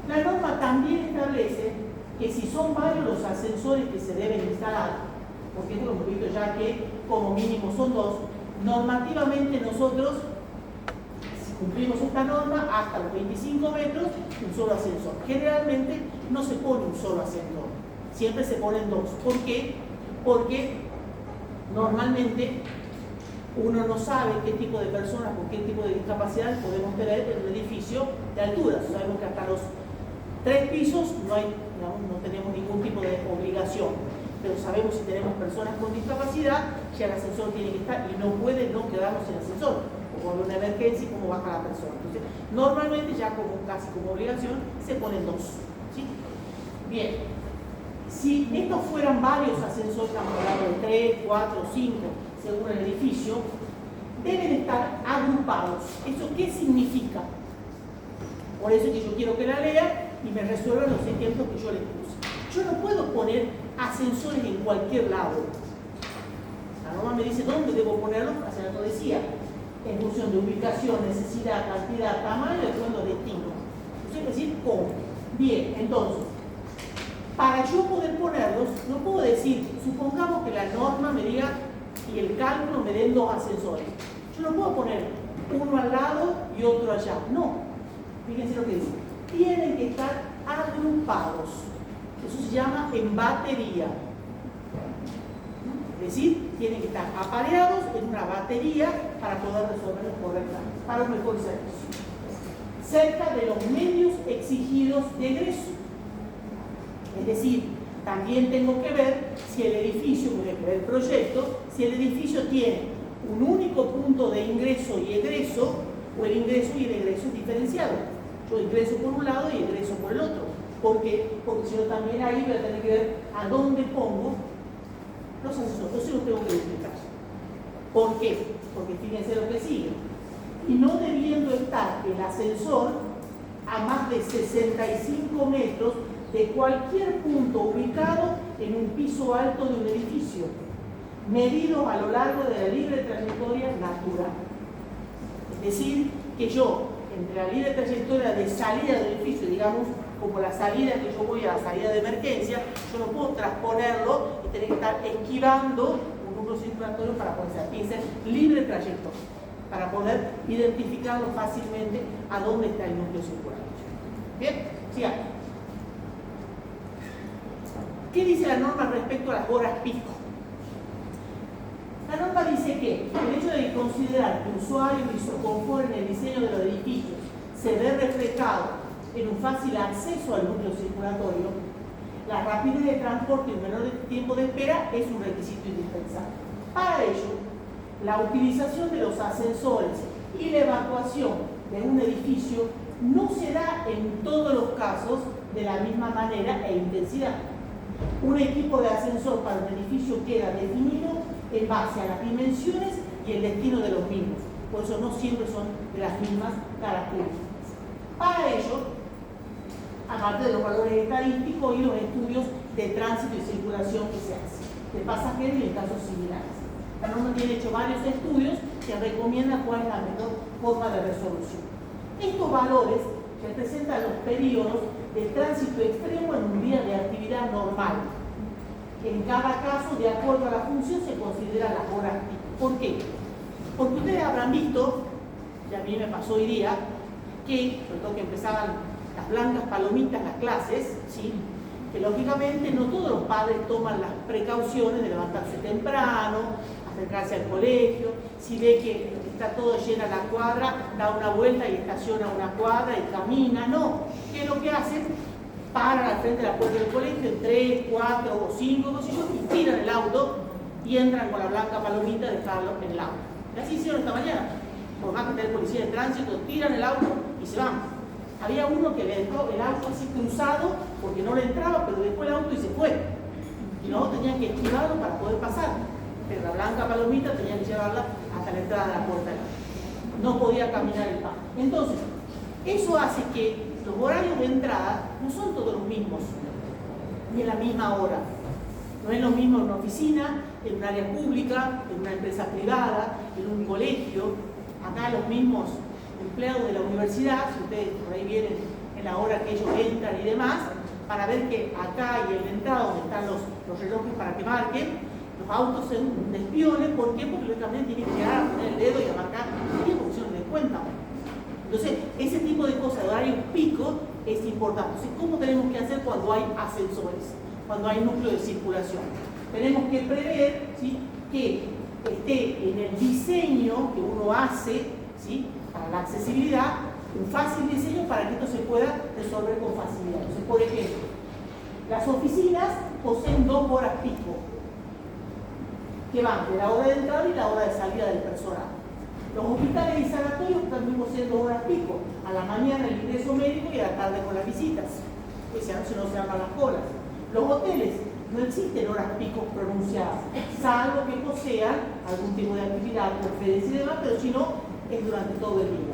La norma también establece que si son varios los ascensores que se deben instalar, porque esto lo hemos visto ya que como mínimo son 2, normativamente nosotros, si cumplimos esta norma, hasta los 25 metros, un solo ascensor. Generalmente no se pone un solo ascensor, siempre se ponen 2. ¿Por qué? Porque normalmente uno no sabe qué tipo de personas, con qué tipo de discapacidad podemos tener en un edificio de altura. Sabemos que hasta los 3 pisos no tenemos ningún tipo de obligación, pero sabemos si tenemos personas con discapacidad, ya el ascensor tiene que estar y no puede no quedarnos en el ascensor, o con una emergencia, cómo baja la persona. Entonces, normalmente ya casi como obligación se ponen 2. ¿Sí? Bien, si estos fueran varios ascensores, estamos hablando de 3, 4, 5, según el edificio, deben estar agrupados. ¿Eso qué significa? Por eso es que yo quiero que la lean y me resuelvan los ejemplos que yo les puse. Yo no puedo poner ascensores en cualquier lado. La norma me dice dónde debo ponerlos, hace rato decía, en función de ubicación, necesidad, cantidad, tamaño, de acuerdo a destino. Es decir, cómo. Bien, entonces, para yo poder ponerlos, no puedo decir, supongamos que la norma me diga y el cálculo me den 2 ascensores. Yo no puedo poner uno al lado y otro allá. No. Fíjense lo que dice. Tienen que estar agrupados. Eso se llama en batería. Es decir, tienen que estar apareados en una batería para poder resolverlos correctamente, para un mejor servicio. cerca de los medios exigidos de egreso. Es decir, también tengo que ver si el edificio, por ejemplo, el proyecto, si el edificio tiene un único punto de ingreso y egreso, o el ingreso y el egreso es diferenciado. Yo ingreso por un lado y egreso por el otro. ¿Por qué? Porque si no, también ahí voy a tener que ver a dónde pongo los ascensores. Entonces lo tengo que explicar. ¿Por qué? Porque fíjense lo que sigue. Y no debiendo estar el ascensor a más de 65 metros de cualquier punto ubicado en un piso alto de un edificio, medidos a lo largo de la libre trayectoria natural. Es decir, que yo, entre la libre trayectoria de salida del edificio, digamos, como la salida que yo voy a la salida de emergencia, yo no puedo transponerlo y tener que estar esquivando un núcleo circulatorio para poder ser. Tiene que ser libre trayectoria, para poder identificarlo fácilmente a dónde está el núcleo circulatorio. Bien, sigamos. ¿Qué dice la norma respecto a las horas pico? La norma dice que el hecho de considerar que usuarios y su confort en el diseño de los edificios se ve reflejado en un fácil acceso al núcleo circulatorio, la rapidez de transporte y un menor tiempo de espera es un requisito indispensable. Para ello, la utilización de los ascensores y la evacuación de un edificio no se da en todos los casos de la misma manera e intensidad. Un equipo de ascensor para un edificio queda definido en base a las dimensiones y el destino de los mismos. Por eso no siempre son de las mismas características. Para ello, aparte de los valores estadísticos y los estudios de tránsito y circulación que se hacen, de pasajeros y en casos similares. La norma tiene hecho varios estudios que recomiendan cuál es la mejor forma de resolución. Estos valores representan los periodos de tránsito extremo en un día de actividad normal. En cada caso, de acuerdo a la función, se considera las horas pico. ¿Por qué? Porque ustedes habrán visto, y a mí me pasó hoy día, que, sobre todo que empezaban las blancas palomitas, las clases, ¿sí? Que lógicamente no todos los padres toman las precauciones de levantarse temprano, acercarse al colegio, si ve que está todo llena la cuadra, da una vuelta y estaciona una cuadra y camina, no. ¿Qué es lo que hacen? Paran al frente de la puerta del colegio, 3, 4 o 5, no sé yo, y tiran el auto y entran con la blanca palomita a dejarlo en el auto. Y así hicieron esta mañana. Por más que esté el policía de tránsito, tiran el auto y se van. Había uno que le dejó el auto así cruzado porque no le entraba, pero dejó el auto y se fue. Y luego tenían que esquivarlo para poder pasar. Pero la blanca palomita tenían que llevarla hasta la entrada de la puerta del auto. No podía caminar el paso. Entonces, eso hace que los horarios de entrada no son todos los mismos, ni en la misma hora. No es lo mismo en una oficina, en un área pública, en una empresa privada, en un colegio. Acá los mismos empleados de la universidad, si ustedes por ahí vienen en la hora que ellos entran y demás, para ver que acá y en la entrada donde están los relojes para que marquen, los autos se despionen. ¿Por qué? Porque lógicamente tienen que llegar a poner el dedo y a marcar el tiempo, porque si no les cuentan. Entonces, ese tipo de cosas de horario pico es importante. Entonces, ¿cómo tenemos que hacer cuando hay ascensores? Cuando hay núcleo de circulación. Tenemos que prever, ¿sí?, que esté en el diseño que uno hace, ¿sí?, para la accesibilidad, un fácil diseño para que esto se pueda resolver con facilidad. Entonces, por ejemplo, las oficinas poseen 2 horas pico, que van de la hora de entrada y la hora de salida del personal. Los hospitales y sanatorios también poseen 2 horas pico, a la mañana el ingreso médico y a la tarde con las visitas, que si no se arman las colas. Los hoteles no existen horas pico pronunciadas, salvo que posean algún tipo de actividad, conferencia y demás, pero si no, es durante todo el día.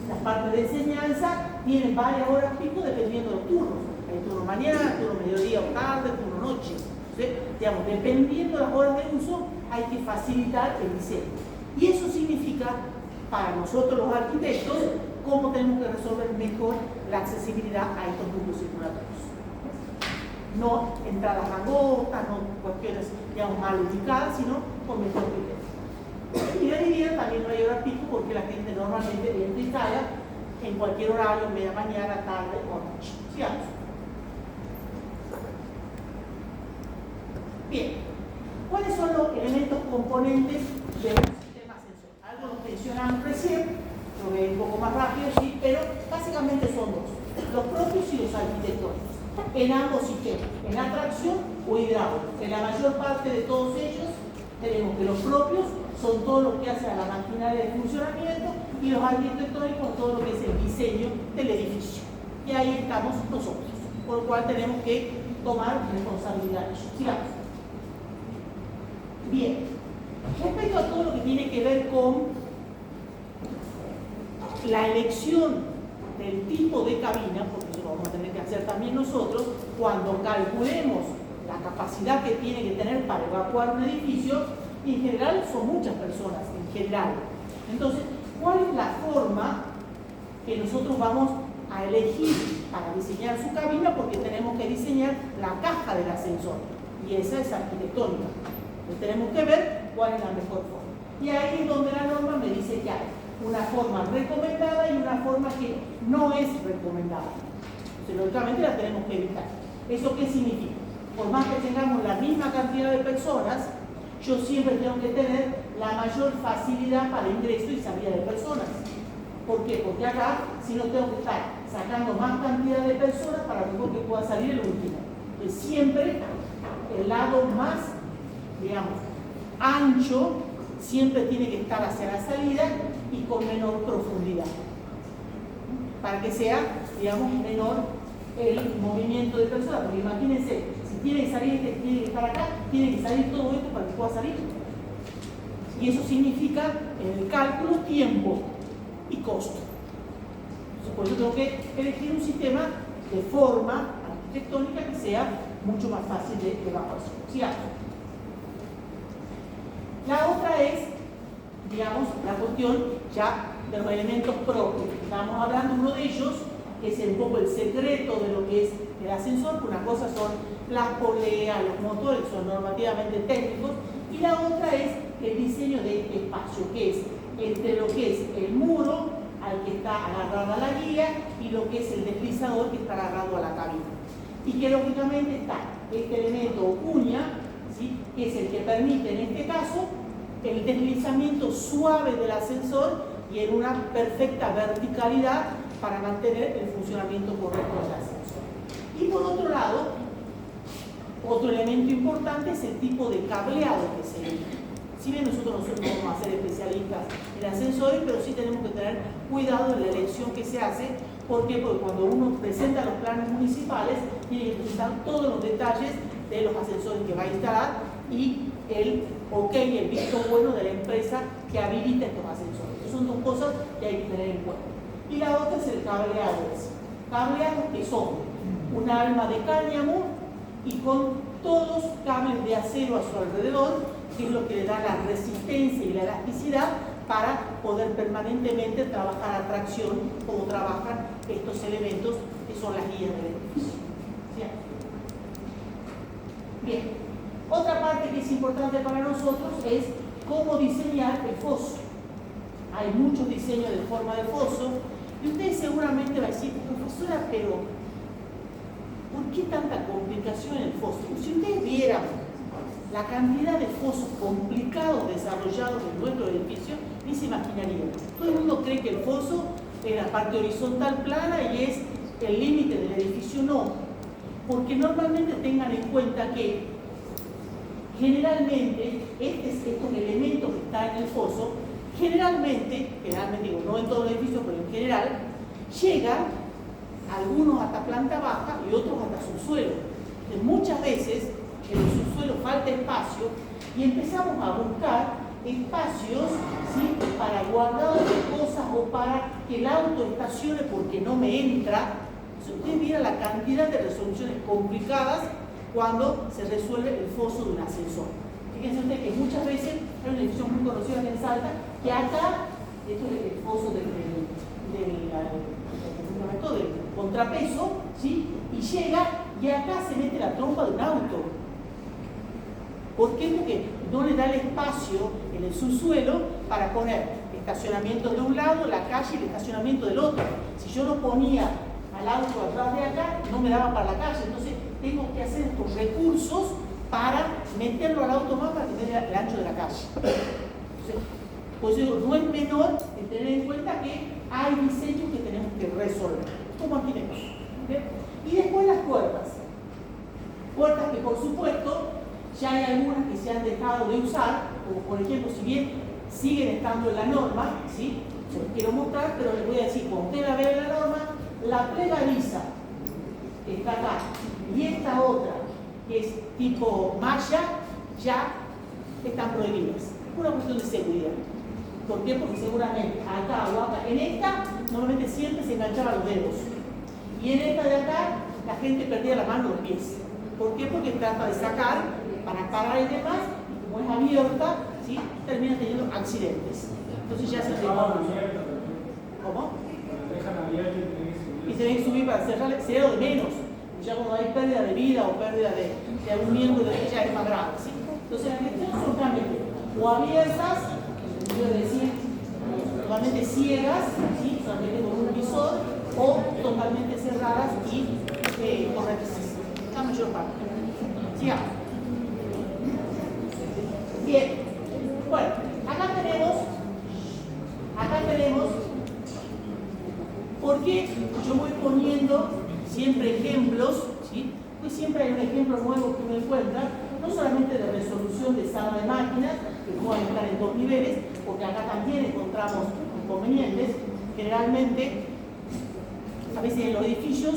Las partes de enseñanza tienen varias horas pico dependiendo de los turnos. Hay turno mañana, turno mediodía o tarde, turno noche. Entonces, digamos, dependiendo de las horas de uso, hay que facilitar el diseño. Y eso significa, para nosotros los arquitectos, cómo tenemos que resolver mejor la accesibilidad a estos núcleos circulatorios. No entradas angostas, no cuestiones, digamos, mal ubicadas, sino con mejor criterio. Y de vivienda también no hay hora pico porque la gente normalmente entra y sale en cualquier horario, media mañana, tarde o noche. Sigamos. Bien, ¿cuáles son los elementos componentes de un sistema sensorial? Algo lo mencionamos recién, lo veo un poco más rápido, sí, pero básicamente servicios arquitectónicos en ambos sistemas, en atracción o hidráulica. En la mayor parte de todos ellos tenemos que los propios son todo lo que hace a la maquinaria de funcionamiento y los arquitectónicos todo lo que es el diseño del edificio. Y ahí estamos nosotros, por lo cual tenemos que tomar responsabilidad de ellos. Sigamos. Bien, respecto a todo lo que tiene que ver con la elección del tipo de cabina, porque eso lo vamos a tener que hacer también nosotros, cuando calculemos la capacidad que tiene que tener para evacuar un edificio, y en general son muchas personas, en general. Entonces, ¿cuál es la forma que nosotros vamos a elegir para diseñar su cabina? Porque tenemos que diseñar la caja del ascensor, y esa es arquitectónica. Entonces tenemos que ver cuál es la mejor forma. Y ahí es donde la norma me dice que hay una forma recomendada y una forma que no es recomendada. Entonces, lógicamente la tenemos que evitar. ¿Eso qué significa? Por más que tengamos la misma cantidad de personas, yo siempre tengo que tener la mayor facilidad para ingreso y salida de personas. ¿Por qué? Porque acá, si no tengo que estar sacando más cantidad de personas para mejor que pueda salir el último. Entonces, siempre el lado más, digamos, ancho, siempre tiene que estar hacia la salida y con menor profundidad, para que sea, digamos, menor el movimiento de personas. Porque imagínense, si tiene que salir, tiene que estar acá, tiene que salir todo esto para que pueda salir. Y eso significa, en el cálculo, tiempo y costo. Entonces, por eso tengo que elegir un sistema de forma arquitectónica que sea mucho más fácil de evacuación. Sigamos. La otra es, digamos, la cuestión ya de los elementos propios. Estamos hablando de uno de ellos, que es un poco el secreto de lo que es el ascensor, que una cosa son las poleas, los motores, que son normativamente técnicos, y la otra es el diseño de este espacio, que es entre lo que es el muro al que está agarrado a la guía y lo que es el deslizador que está agarrado a la cabina. Y que lógicamente está este elemento o cuña, ¿sí?, que es el que permite en este caso el deslizamiento suave del ascensor y en una perfecta verticalidad para mantener el funcionamiento correcto del ascensor. Y por otro lado, otro elemento importante es el tipo de cableado que se elige. Si bien nosotros no vamos a ser especialistas en ascensores, pero sí tenemos que tener cuidado en la elección que se hace. ¿Por qué? Porque cuando uno presenta los planes municipales, tiene que presentar todos los detalles de los ascensores que va a instalar y el ok, el visto bueno de la empresa que habilita estos ascensores. Esas son dos cosas que hay que tener en cuenta. Y la otra es el cableado. Cableados que son un alma de cáñamo y con todos cables de acero a su alrededor, que es lo que le da la resistencia y la elasticidad para poder permanentemente trabajar a tracción como trabajan estos elementos que son las guías del edificio. ¿Sí? Bien. Otra parte que es importante para nosotros es cómo diseñar el foso. Hay muchos diseños de forma de foso y ustedes seguramente van a decir, profesora, pero ¿por qué tanta complicación en el foso? Si ustedes vieran la cantidad de fosos complicados desarrollados en nuestro edificio, ni se imaginarían. Todo el mundo cree que el foso es la parte horizontal plana y es el límite del edificio. No, porque normalmente tengan en cuenta que generalmente estos elementos que están en el foso, generalmente digo, no en todo el edificio, pero en general, llegan algunos hasta planta baja y otros hasta subsuelo. Entonces, muchas veces en el subsuelo falta espacio y empezamos a buscar espacios, ¿sí?, para guardado de cosas o para que el auto estacione porque no me entra. Si ustedes vieran la cantidad de resoluciones complicadas cuando se resuelve el foso de un ascensor. Fíjense ustedes que muchas veces hay una edificio muy conocida en Salta, que acá, esto es el foso del contrapeso, ¿sí?, y llega y acá se mete la trompa de un auto. ¿Por qué? Porque no le da el espacio en el subsuelo para poner estacionamiento de un lado, la calle y el estacionamiento del otro. Si yo lo ponía al auto atrás de acá, no me daba para la calle. Entonces tengo que hacer estos recursos para meterlo al auto más para tener el ancho de la calle. Entonces, pues digo, no es menor el tener en cuenta que hay diseños que tenemos que resolver. ¿Cómo tenemos? ¿Okay? puertas. Puertas que, por supuesto, ya hay algunas que se han dejado de usar, como por ejemplo, si bien siguen estando en la norma, ¿sí? Se los quiero mostrar, pero les voy a decir, cuando usted la ve en la norma, la plegariza que está acá y esta otra, que es tipo malla, ya están prohibidas. Es una cuestión de seguridad. ¿Por qué? Porque seguramente acá o acá, en esta, normalmente siempre se enganchaban los dedos. Y en esta de acá, la gente perdía la mano y los pies. ¿Por qué? Porque trata de sacar para parar y demás, y como es abierta, ¿sí? Termina teniendo accidentes. Entonces ya se deja. ¿Cómo? Y se tienen que subir para cerrarle, sería lo de menos. Ya cuando hay pérdida de vida o pérdida de algún miembro de ella es más grave, ¿sí? Entonces las cuestiones son también o abiertas, quiero decir, totalmente ciegas, ¿sí? Solamente con un visor, o totalmente cerradas y correctas. La mayor parte. Sigamos. Bien. Bueno, acá tenemos, ¿por qué yo voy poniendo siempre ejemplos? ¿Sí? Pues siempre hay un ejemplo nuevo que uno encuentra, no solamente de resolución de sala de máquinas, que pueden estar en 2 niveles, porque acá también encontramos inconvenientes. Generalmente, a veces en los edificios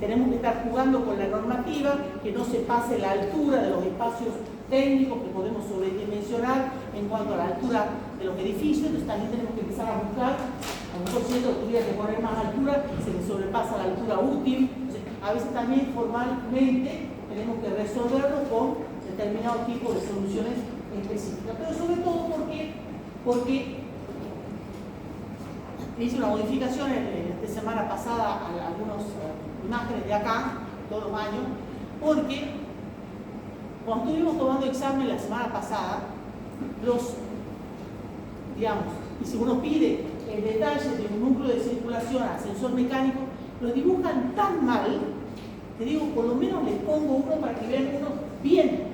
tenemos que estar jugando con la normativa, que no se pase la altura de los espacios técnicos que podemos sobredimensionar en cuanto a la altura de los edificios. Entonces también tenemos que empezar a buscar, a lo mejor siento que tuviera que poner más altura, se me sobrepasa la altura útil. Entonces, a veces también formalmente tenemos que resolverlo con determinado tipo de soluciones específicas, pero sobre todo porque hice una modificación esta semana pasada a algunas imágenes de acá, todos los años, porque cuando estuvimos tomando examen la semana pasada, y si uno pide el detalle de un núcleo de circulación, ascensor mecánico, lo dibujan tan mal, que digo, por lo menos les pongo uno para que vean uno bien,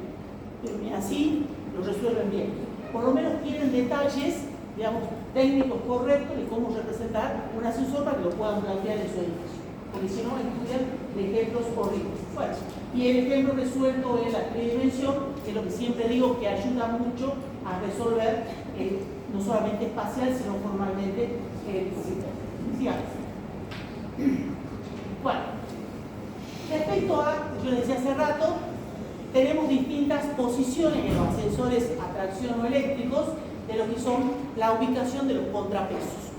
y así lo resuelven bien. Por lo menos tienen detalles, técnicos correctos de cómo representar un ascensor para que lo puedan plantear en su edificio. Porque si no, estudian de ejemplos horribles. Bueno, y el ejemplo resuelto en la tridimensión, que es lo que siempre digo que ayuda mucho a resolver no solamente espacial, sino formalmente físico. Sigamos. Bueno, respecto a, yo decía hace rato, tenemos distintas posiciones en los ascensores a tracción o eléctricos de lo que son la ubicación de los contrapesos.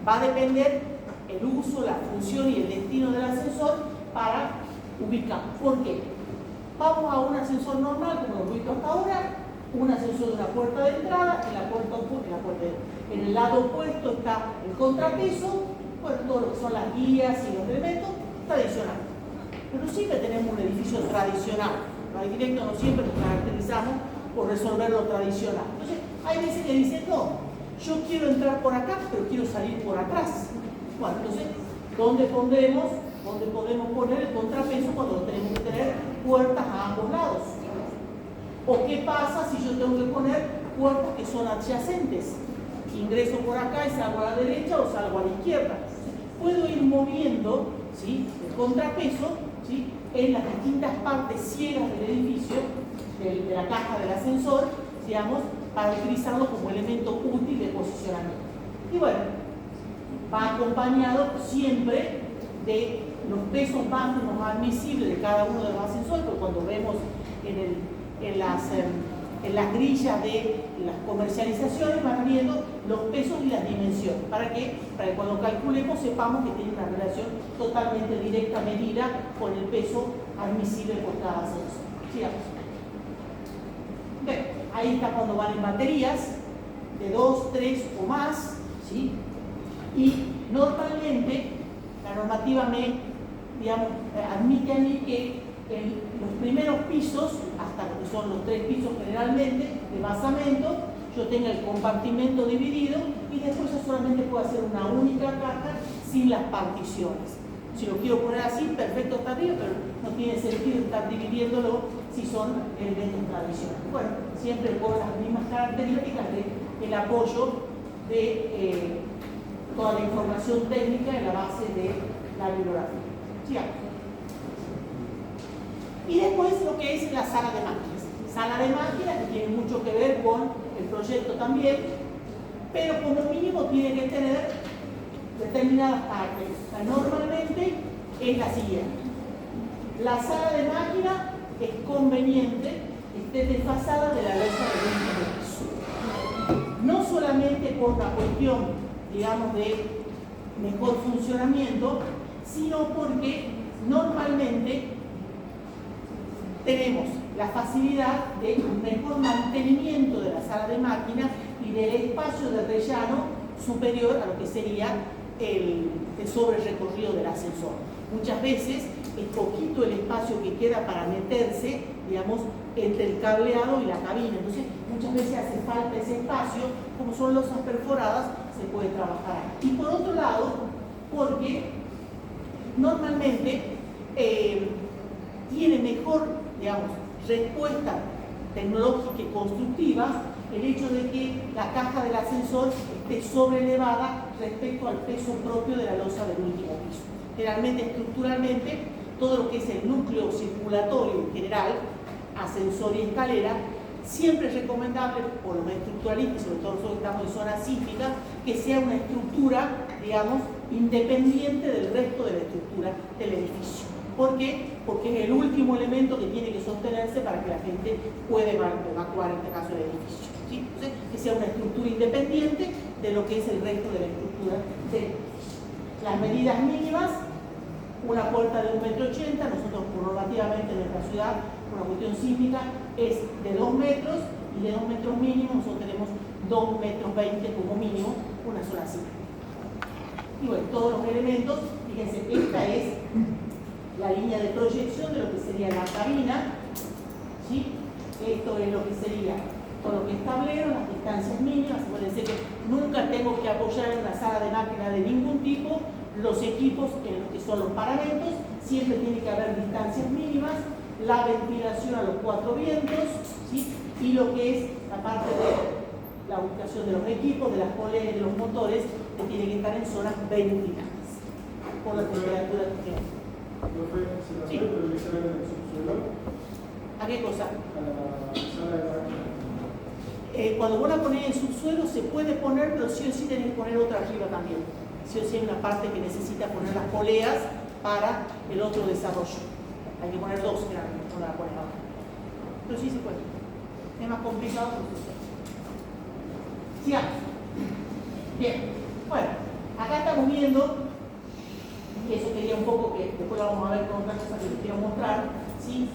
Va a depender el uso, la función y el destino del ascensor para ubicar. ¿Por qué? Vamos a un ascensor normal, como lo he visto hasta ahora, un ascensor de una puerta de entrada, en el lado opuesto está el contrapeso, bueno, todo lo que son las guías y los elementos tradicionales. Pero siempre tenemos un edificio tradicional. Los arquitectos no siempre nos caracterizamos por resolver lo tradicional. Entonces, hay veces que dicen, no, yo quiero entrar por acá, pero quiero salir por atrás. Bueno, entonces, ¿dónde podemos poner el contrapeso cuando tenemos que tener puertas a ambos lados? ¿O qué pasa si yo tengo que poner puertas que son adyacentes? Ingreso por acá y salgo a la derecha o salgo a la izquierda. Puedo ir moviendo, ¿sí?, el contrapeso, ¿sí?, en las distintas partes ciegas del edificio, de la caja del ascensor, para utilizarlo como elemento útil de posicionamiento. Y bueno, va acompañado siempre de los pesos máximos admisibles de cada uno de los ascensores, porque cuando vemos en las grillas de las comercializaciones van viendo los pesos y las dimensiones. ¿Para qué? Para que cuando calculemos sepamos que tiene una relación totalmente directa medida con el peso admisible por cada ascensor. Sigamos. Bien, ahí está cuando van en baterías de 2, 3 o más, ¿sí? Y normalmente la normativa admite a mí que en los primeros pisos, hasta lo que son los 3 pisos generalmente de basamento, yo tenga el compartimento dividido y después yo solamente puedo hacer una única caja sin las particiones. Si lo quiero poner así, perfecto, está bien, pero no tiene sentido estar dividiéndolo si son elementos tradicionales. Bueno, siempre con las mismas características del apoyo de toda la información técnica en la base de la bibliografía. Sigamos. Y después lo que es la sala de máquinas. Sala de máquinas que tiene mucho que ver con el proyecto también, pero como mínimo tiene que tener determinadas partes. O sea, normalmente es la siguiente. La sala de máquina es conveniente que esté desfasada de la losa del último piso. No solamente por una cuestión, digamos, de mejor funcionamiento, sino porque normalmente tenemos la facilidad de un mejor mantenimiento de la sala de máquinas y del espacio de rellano superior a lo que sería el sobre recorrido del ascensor. Muchas veces es poquito el espacio que queda para meterse, digamos, entre el cableado y la cabina. Entonces, muchas veces hace falta ese espacio, como son losas perforadas, se puede trabajar ahí. Y por otro lado, porque normalmente tiene mejor, digamos, respuesta tecnológica y constructiva el hecho de que la caja del ascensor esté sobreelevada respecto al peso propio de la losa del último piso. Generalmente, estructuralmente, todo lo que es el núcleo circulatorio en general, ascensor y escalera, siempre es recomendable, por los estructuralistas, sobre todo nosotros que estamos en zona sísmica, que sea una estructura, digamos, independiente del resto de la estructura del edificio. ¿Por qué? Porque es el último elemento que tiene que sostenerse para que la gente pueda evacuar, en este caso, el edificio. ¿Sí? Entonces, que sea una estructura independiente de lo que es el resto de la estructura del edificio. Las medidas mínimas, una puerta de 1,80 m, nosotros normativamente en nuestra ciudad, por una cuestión sísmica, es de 2 metros, y de 2 metros mínimo nosotros tenemos 2,20 metros como mínimo, una sola cifra. Y bueno, todos los elementos, fíjense, esta es la línea de proyección de lo que sería la cabina, ¿sí? Esto es lo que sería todo lo que es tablero, las distancias mínimas. Acuérdense que nunca tengo que apoyar en una sala de máquina de ningún tipo los equipos en los que son los paramentos, siempre tiene que haber distancias mínimas, la ventilación a los 4 vientos, ¿sí? Y lo que es la parte de la ubicación de los equipos, de las poleas y de los motores, que tienen que estar en zonas ventiladas por la temperatura que tienen. Sí. ¿A qué cosa? A la sala de máquinas. Cuando vos la ponés en subsuelo se puede poner, pero sí o sí tenés que poner otra arriba también. Sí o sí hay una parte que necesita poner las poleas para el otro desarrollo. Hay que poner dos, generalmente, no la pones abajo. Pero sí se puede. Es más complicado, pero sí se puede. Sigamos. Bien. Bueno, acá estamos viendo, y eso quería un poco que después lo vamos a ver con otra cosa que les quiero mostrar, ¿sí?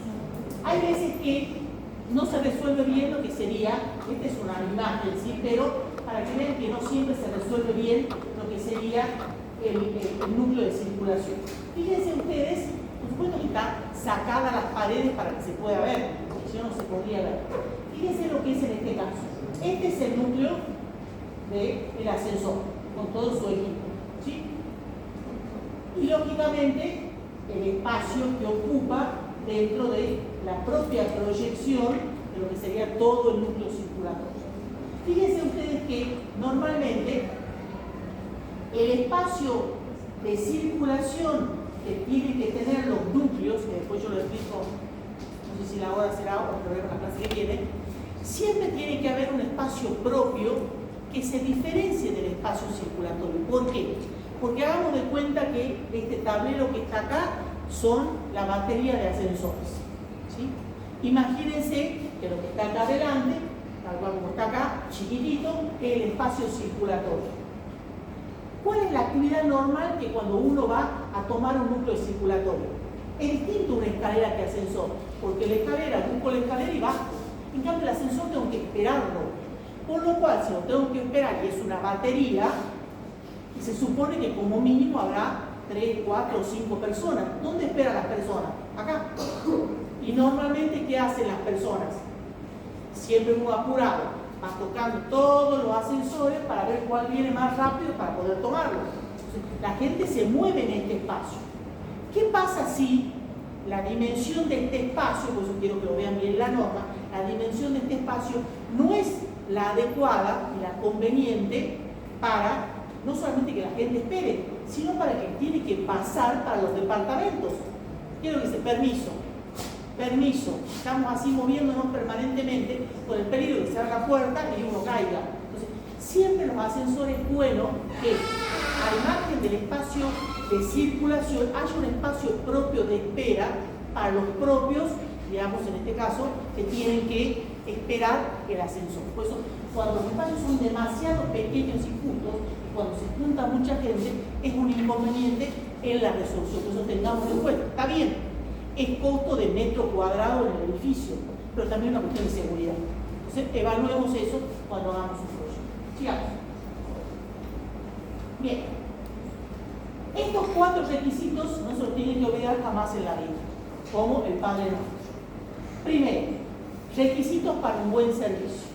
Hay veces que no se resuelve bien lo que sería, esta es una imagen, ¿sí? Pero para que vean que no siempre se resuelve bien lo que sería el núcleo de circulación. Fíjense ustedes, por supuesto que están sacadas las paredes para que se pueda ver, porque si no, no se podría ver. Fíjense lo que es en este caso. Este es el núcleo del ascensor, con todo su equipo, ¿sí? Y lógicamente, el espacio que ocupa dentro de la propia proyección de lo que sería todo el núcleo circulatorio. Fíjense ustedes que normalmente el espacio de circulación que tienen que tener los núcleos, que después yo lo explico, no sé si la hora será o lo veremos en la clase que viene, siempre tiene que haber un espacio propio que se diferencie del espacio circulatorio. ¿Por qué? Porque hagamos de cuenta que este tablero que está acá son la batería de ascensores, ¿sí? Imagínense que lo que está acá adelante, tal cual como está acá, chiquitito, es el espacio circulatorio. ¿Cuál es la actividad normal que cuando uno va a tomar un núcleo circulatorio? Es distinto una escalera que ascensor, porque la escalera, busco la escalera y bajo. En cambio, el ascensor tengo que esperarlo. Por lo cual, si lo tengo que esperar y es una batería, se supone que como mínimo habrá 3, 4 o 5 personas. ¿Dónde esperan las personas? Acá. Y normalmente, ¿qué hacen las personas? Siempre muy apurado. Van tocando todos los ascensores para ver cuál viene más rápido para poder tomarlo. Entonces, la gente se mueve en este espacio. ¿Qué pasa si la dimensión de este espacio, por eso quiero que lo vean bien la norma, la dimensión de este espacio no es la adecuada y la conveniente para no solamente que la gente espere, sino para que tiene que pasar para los departamentos? Quiero que se permiso. permiso, estamos así moviéndonos permanentemente con el peligro de que se abra la puerta y uno caiga. Entonces, siempre los ascensores es bueno que al margen del espacio de circulación haya un espacio propio de espera para los propios, digamos en este caso, que tienen que esperar el ascensor. Por eso, cuando los espacios son demasiado pequeños y juntos, cuando se junta mucha gente, es un inconveniente en la resolución. Por eso tengamos en cuenta. Está bien, es costo de metro cuadrado en el edificio, pero también una cuestión de seguridad. Entonces, evaluemos eso cuando hagamos un proyecto. Sigamos. Bien. Estos 4 requisitos no se los tienen que olvidar jamás en la vida, como el Padre Nuestro. Primero, requisitos para un buen servicio.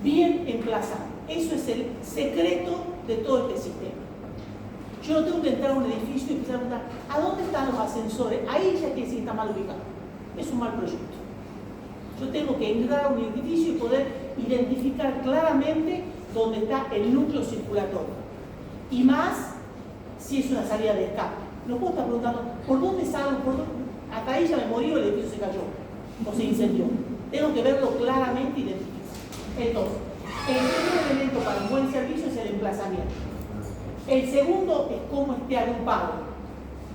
Bien emplazado. Eso es el secreto de todo este sistema. Yo no tengo que entrar a un edificio y empezar a preguntar, ¿a dónde están los ascensores? Ahí ya quiere decir que está mal ubicado. Es un mal proyecto. Yo tengo que entrar a un edificio y poder identificar claramente dónde está el núcleo circulatorio. Y más si es una salida de escape. No puedo estar preguntando, ¿por dónde salgo? Hasta ahí ya me morí o el edificio se cayó o se incendió. Tengo que verlo claramente y identificar. Entonces, el primer elemento para un buen servicio es el emplazamiento. El segundo es cómo esté agrupado.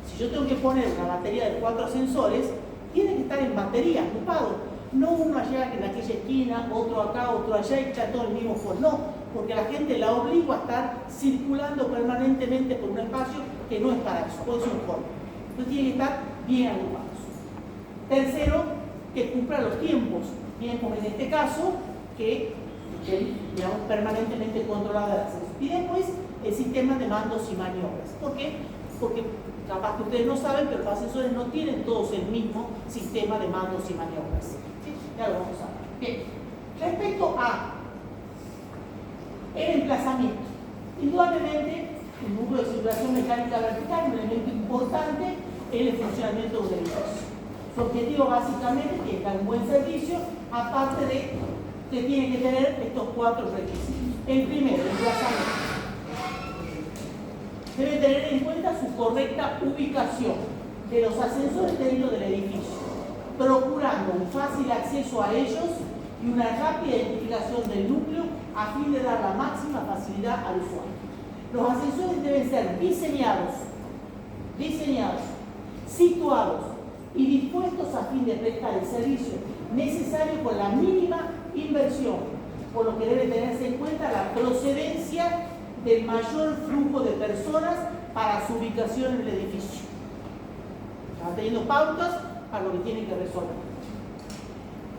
Si yo tengo que poner una batería de 4 ascensores, tiene que estar en batería, agrupado. No uno allá en aquella esquina, otro acá, otro allá y está todo el mismo foro. No, porque la gente la obliga a estar circulando permanentemente por un espacio que no es para eso, puede ser un foro. Entonces tiene que estar bien agrupados. Tercero, que cumpla los tiempos. Tiempos en este caso, que digamos, permanentemente controlado el acceso. Y después, el sistema de mandos y maniobras. ¿Por qué? Porque capaz que ustedes no saben, pero los ascensores no tienen todos el mismo sistema de mandos y maniobras. ¿Sí? Ya lo vamos a ver. Bien. Respecto a el emplazamiento. Indudablemente, el núcleo de circulación mecánica vertical es un elemento importante en el funcionamiento de un edificio. Su objetivo básicamente es que dar un buen servicio, aparte de que tiene que tener estos 4 requisitos. El primero, el emplazamiento. Debe tener en cuenta su correcta ubicación de los ascensores dentro del edificio, procurando un fácil acceso a ellos y una rápida identificación del núcleo a fin de dar la máxima facilidad al usuario. Los ascensores deben ser diseñados, situados y dispuestos a fin de prestar el servicio necesario con la mínima inversión, por lo que debe tenerse en cuenta la procedencia del mayor flujo de personas para su ubicación en el edificio. Están teniendo pautas para lo que tienen que resolver.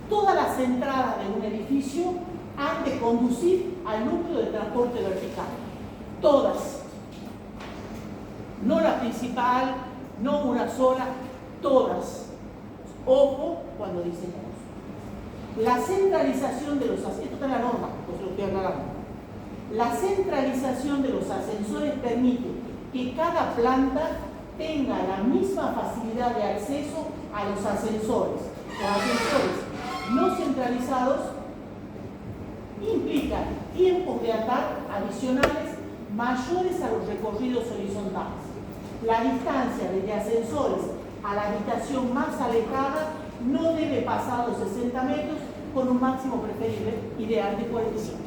Todas las entradas de un edificio han de conducir al núcleo de transporte vertical. Todas. No la principal, no una sola, todas. Ojo cuando diseñamos. La centralización de los ascensores, esto está en la norma, pues lo estoy aclarando. La centralización de los ascensores permite que cada planta tenga la misma facilidad de acceso a los ascensores. Los ascensores no centralizados implican tiempos de atar adicionales mayores a los recorridos horizontales. La distancia desde ascensores a la habitación más alejada no debe pasar los 60 metros con un máximo preferible ideal de 45.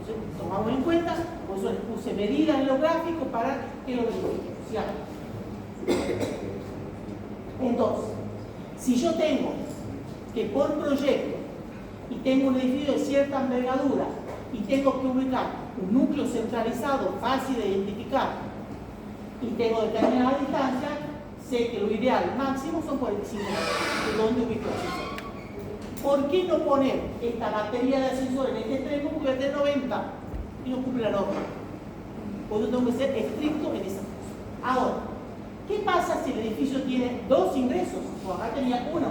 Entonces, tomamos en cuenta, por eso les puse medidas en los gráficos para que lo vean. Entonces, si yo tengo que por proyecto y tengo un edificio de cierta envergadura y tengo que ubicar un núcleo centralizado fácil de identificar y tengo determinada distancia, sé que lo ideal máximo son 45 metros, de donde ubico el ascensor. ¿Por qué no poner esta batería de ascensor en este extremo? Porque va a tener 90 y no cumple la norma. Por eso tengo que ser estricto en esa cosa. Ahora, ¿qué pasa si el edificio tiene 2 ingresos? O acá tenía 1,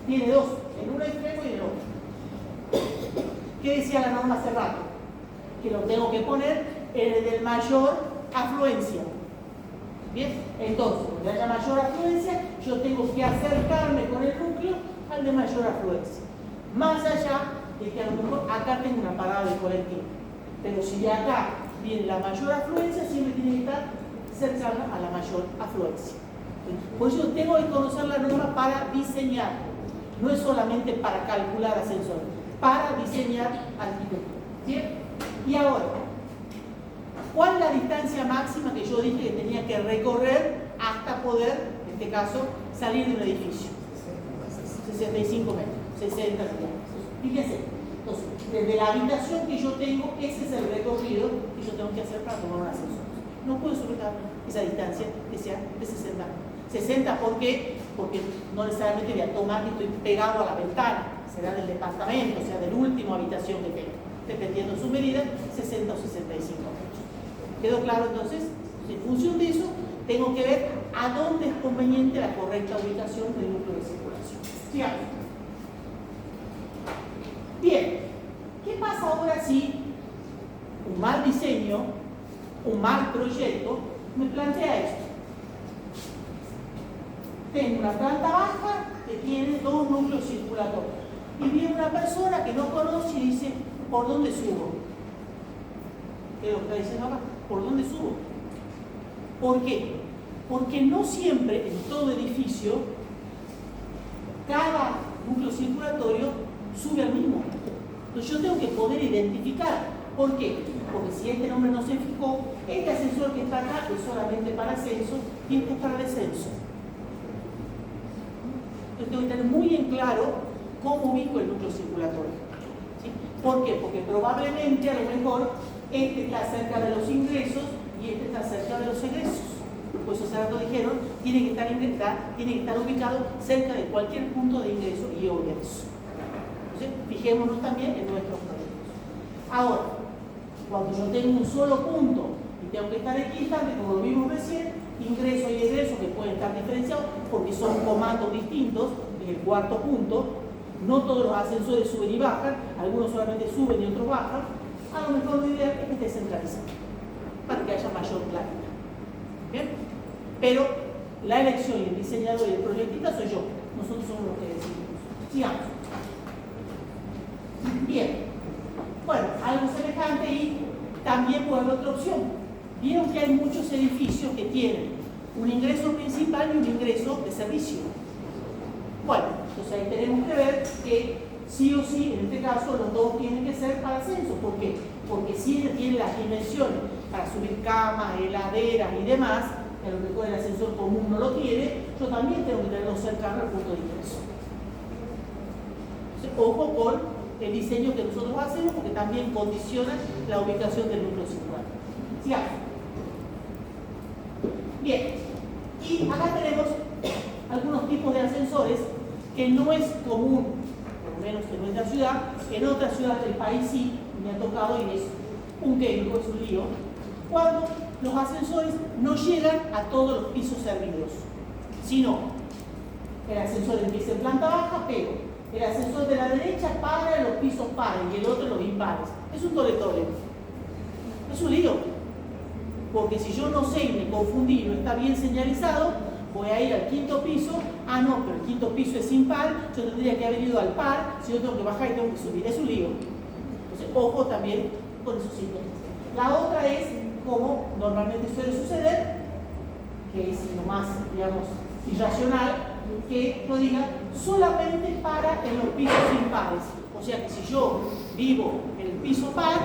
tiene 2, en un extremo y en el otro. ¿Qué decía la norma hace rato? Que lo tengo que poner en el de mayor afluencia. Bien, entonces, donde haya mayor afluencia, yo tengo que acercarme con el núcleo al de mayor afluencia. Más allá de que a lo mejor acá tengo una parada de colectivo. Pero si de acá viene la mayor afluencia, siempre tiene que estar cercana a la mayor afluencia. Por eso tengo que conocer la norma para diseñar. No es solamente para calcular ascensores, para diseñar arquitectura. ¿Bien? Y ahora, ¿cuál es la distancia máxima que yo dije que tenía que recorrer hasta poder, en este caso, salir de un edificio? 65 metros, 60 metros. Fíjense, entonces, desde la habitación que yo tengo, ese es el recorrido que yo tengo que hacer para tomar un ascensor. No puedo superar esa distancia que sea de 60 metros. 60, ¿por qué? Porque no necesariamente voy a tomar y estoy pegado a la ventana, será del departamento, o sea, del último habitación que tengo, dependiendo de su medida, 60 o 65 metros. ¿Quedó claro entonces? En función de eso, tengo que ver a dónde es conveniente la correcta ubicación del núcleo de circulación. Sigamos. Bien, ¿qué pasa ahora si un mal diseño, un mal proyecto, me plantea esto? Tengo una planta baja que tiene dos núcleos circulatorios. Y viene una persona que no conoce y dice, ¿por dónde subo? ¿Qué es lo que está diciendo acá? ¿Por dónde subo? ¿Por qué? Porque no siempre en todo edificio cada núcleo circulatorio sube al mismo. Entonces yo tengo que poder identificar. ¿Por qué? Porque si este nombre no se fijó, este ascensor que está acá es solamente para ascenso y este es para descenso. Entonces tengo que tener muy en claro cómo ubico el núcleo circulatorio. ¿Sí? ¿Por qué? Porque probablemente a lo mejor este está cerca de los ingresos y este está cerca de los egresos. Pues eso se lo dijeron, tiene que estar ubicado cerca de cualquier punto de ingreso y egreso. Entonces, fijémonos también en nuestros proyectos. Ahora, cuando yo tengo un solo punto y tengo que estar equidistante, como lo vimos recién, ingreso y egreso que pueden estar diferenciados porque son comandos distintos, en el cuarto punto, no todos los ascensores suben y bajan, algunos solamente suben y otros bajan, a lo mejor lo ideal es que esté centralizado, para que haya mayor claridad. ¿Bien? Pero la elección y el diseñador y el proyectista soy yo, nosotros somos los que decidimos. Sigamos. Bien, bueno, algo semejante y también puede haber otra opción. Vieron que hay muchos edificios que tienen un ingreso principal y un ingreso de servicio. Bueno, entonces ahí tenemos que ver que sí o sí, en este caso, los dos tienen que ser para ascenso. ¿Por qué? Porque si tienen las dimensiones para subir camas, heladeras y demás, que a lo mejor el ascensor común no lo tiene, yo también tengo que tenerlo cercano al punto de ingreso. Entonces, ojo con el diseño que nosotros hacemos, porque también condiciona la ubicación del núcleo circular. Sigamos. Bien, y acá tenemos algunos tipos de ascensores que no es común, por lo menos en nuestra ciudad, en otras ciudades del país sí, me ha tocado y es un químico, es un lío, cuando los ascensores no llegan a todos los pisos servidos, sino el ascensor empieza en planta baja, pero el ascensor de la derecha para en los pisos pares y el otro en los impares. Es un tole-tole. Es un lío. Porque si yo no sé y me confundí y no está bien señalizado, voy a ir al quinto piso. Ah, no, pero el quinto piso es impar, yo tendría que haber ido al par, si yo tengo que bajar y tengo que subir. Es un lío. Entonces, ojo también con esos síntomas. La otra es, como normalmente suele suceder, que es lo más, digamos, irracional, que lo diga solamente para en los pisos impares. O sea que si yo vivo en el piso par,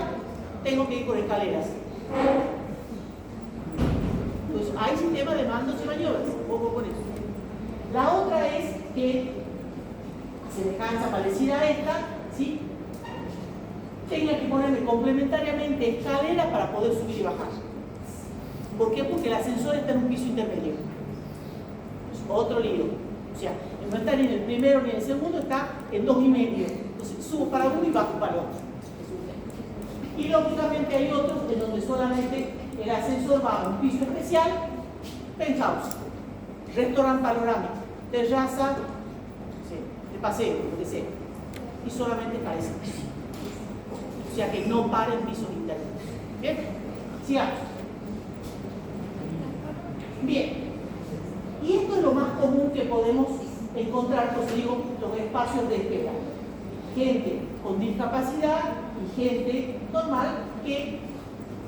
tengo que ir con escaleras. Pues hay sistema de mandos y maniobras, ojo con eso. La otra es que, a semejanza parecida a esta, ¿sí?, tenga que ponerme complementariamente escaleras para poder subir y bajar. ¿Por qué? Porque el ascensor está en un piso intermedio. Es otro lío. O sea, no está ni en el primero ni en el segundo, está en 2,5. Entonces subo para uno y bajo para el otro. Y lógicamente hay otros en donde solamente el ascensor va a un piso especial, penthouse, restaurante panorámico, terraza, de paseo, lo que sea. Y solamente para ese piso. O sea que no para en pisos intermedios. ¿Bien? Sigamos. Bien. Y esto es lo más común que podemos encontrar, pues digo, los espacios de espera. Gente con discapacidad y gente normal que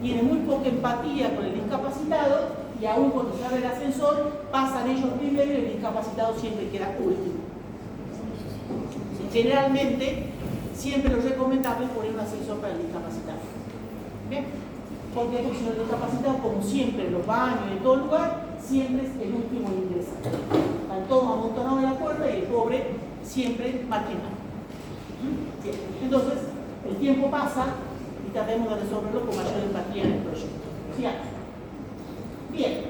tiene muy poca empatía con el discapacitado y aún cuando se abre el ascensor, pasan ellos primero y el discapacitado siempre queda último. Generalmente, siempre lo recomendable es poner un ascensor para el discapacitado. ¿Bien? Porque si el discapacitado, como siempre, en los baños y en todo lugar, siempre es el último en ingresar. Están todos amontonados en la puerta y el pobre siempre marginal. Bien. Entonces, el tiempo pasa y tratemos de resolverlo con mayor empatía en el proyecto. ¿Sí? Bien,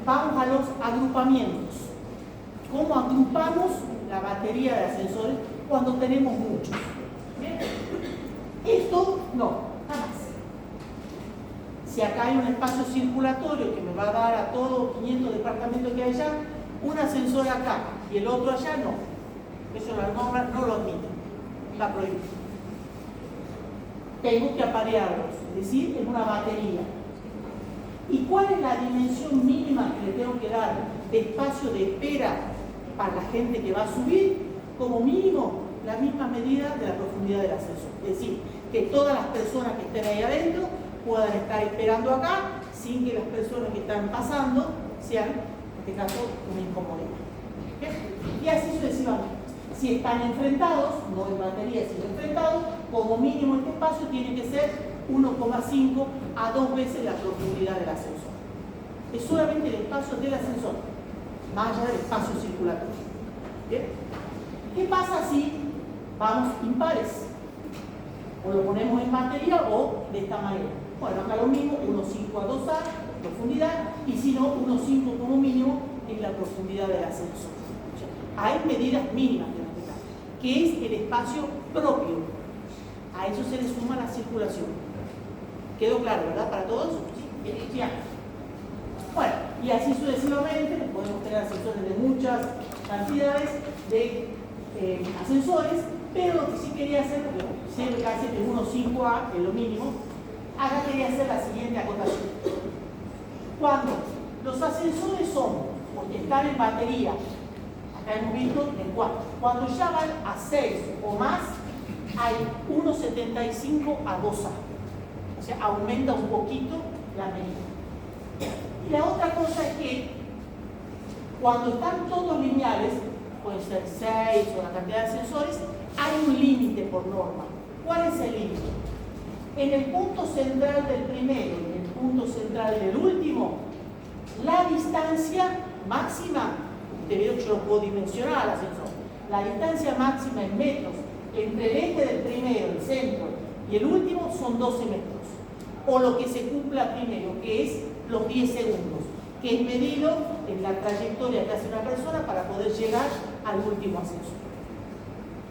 vamos a los agrupamientos. ¿Cómo agrupamos la batería de ascensores cuando tenemos muchos? ¿Bien? Esto no, jamás. Si acá hay un espacio circulatorio que me va a dar a todos 500 departamentos que hay allá, un ascensor acá y el otro allá, no. Eso la norma no lo admite, está prohibido. Tengo que aparearlos, es decir, en una batería. ¿Y cuál es la dimensión mínima que le tengo que dar de espacio de espera para la gente que va a subir? Como mínimo, la misma medida de la profundidad del ascensor. Es decir, que todas las personas que estén ahí adentro puedan estar esperando acá sin que las personas que están pasando sean, en este caso, una incomodidad. ¿Okay? Y así sucesivamente. Si están enfrentados, no en batería, sino enfrentados, como mínimo este espacio tiene que ser 1,5 a 2 veces la profundidad del ascensor. Es solamente el espacio del ascensor, más allá del espacio circulatorio. ¿Bien? ¿Qué pasa si vamos impares? O lo ponemos en batería o de esta manera. Bueno, acá lo mismo, 1,5 a 2A, profundidad, y si no, 1,5 como mínimo es la profundidad del ascensor. O sea, hay medidas mínimas que es el espacio propio. A eso se le suma la circulación. ¿Quedó claro, verdad? ¿Para todos? Sí. Bien. Bueno, y así sucesivamente, podemos tener ascensores de muchas cantidades de ascensores, pero lo que sí quería hacer, siempre casi que 1,5A es lo mínimo, acá quería hacer la siguiente acotación. Cuando los ascensores son, porque están en batería, acá hemos visto en 4, cuando ya van a 6 o más, hay 1,75 a 2A. O sea, aumenta un poquito la medida. Y la otra cosa es que cuando están todos lineales, pueden ser 6 o la cantidad de ascensores, hay un límite por norma. ¿Cuál es el límite? En el punto central del primero y en el punto central del último, la distancia máxima, debido a que yo lo puedo dimensionar al ascensor, la distancia máxima en metros entre el eje del primero, el centro, y el último son 12 metros. O lo que se cumpla primero, que es los 10 segundos, que es medido en la trayectoria que hace una persona para poder llegar al último ascensor.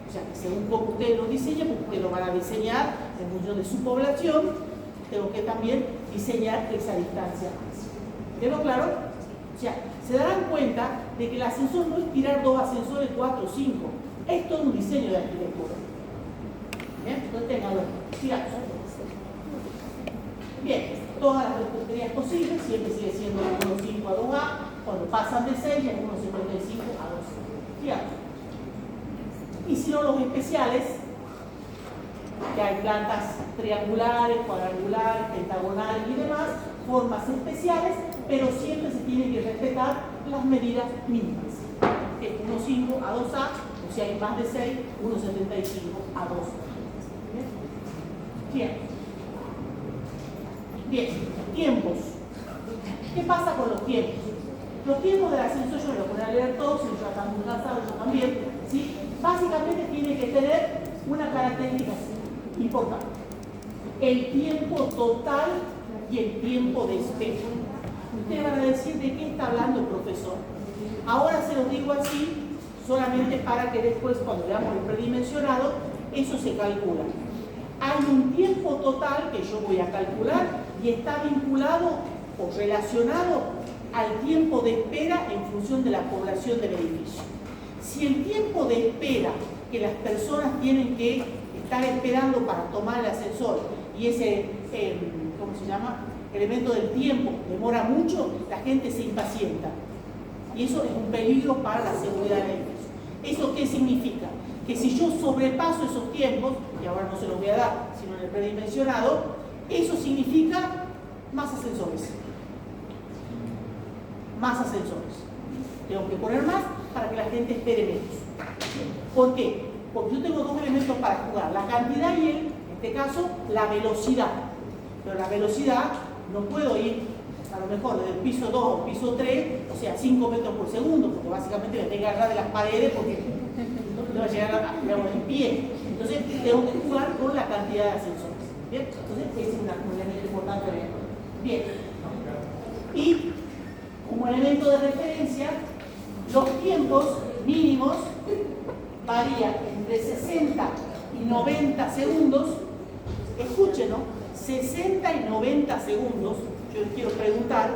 O sea, que según cómo ustedes lo diseñen, porque ustedes lo van a diseñar en función de su población, tengo que también diseñar esa distancia máxima. ¿Quedó claro? O sea, se darán cuenta de que el ascensor no es tirar 2 ascensores, 4 o 5. Es todo un diseño de arquitectura. ¿Bien? Entonces tenganlo. Sigamos. Bien, todas las reposterías posibles, siempre sigue siendo 1,5 a 2A, cuando pasan de 6 ya es 1,75 a 2. Sigamos. Y si no, los especiales, que hay plantas triangulares, cuadrangulares, pentagonales y demás, formas especiales, pero siempre se tienen que respetar las medidas mínimas. 1,5 a 2A, o si hay más de 6, 1,75 a 2. Bien. Bien, tiempos. ¿Qué pasa con los tiempos? Los tiempos del ascensor, yo me lo voy a leer todos, si yo están muy cansados, yo también, ¿sí? Básicamente tiene que tener una característica importante: el tiempo total y el tiempo de espera. Ustedes van a decir de qué está hablando el profesor. Ahora se los digo así, solamente para que después, cuando veamos el predimensionado, eso se calcula. Hay un tiempo total que yo voy a calcular y está vinculado o relacionado al tiempo de espera en función de la población del edificio. Si el tiempo de espera que las personas tienen que estar esperando para tomar el ascensor y ese, ¿cómo se llama?, elemento del tiempo demora mucho, la gente se impacienta. Y eso es un peligro para la seguridad del edificio. ¿Eso qué significa? Que si yo sobrepaso esos tiempos, y ahora no se los voy a dar, sino en el predimensionado, eso significa más ascensores. más ascensores. Tengo que poner más para que la gente espere menos. ¿Por qué? Porque yo tengo dos elementos para jugar, la cantidad y en este caso, la velocidad. Pero la velocidad no puedo ir a lo mejor desde el piso 2 al piso 3, o sea, 5 metros por segundo, porque básicamente me tengo que agarrar de las paredes porque no va a llegar digamos, en pie. Entonces, tengo que jugar con la cantidad de ascensores. ¿Bien? Entonces, ese es un elemento importante. Bien. Y como elemento de referencia, los tiempos mínimos varían entre 60 y 90 segundos. Escuchen, ¿no? 60 y 90 segundos. Yo les quiero preguntar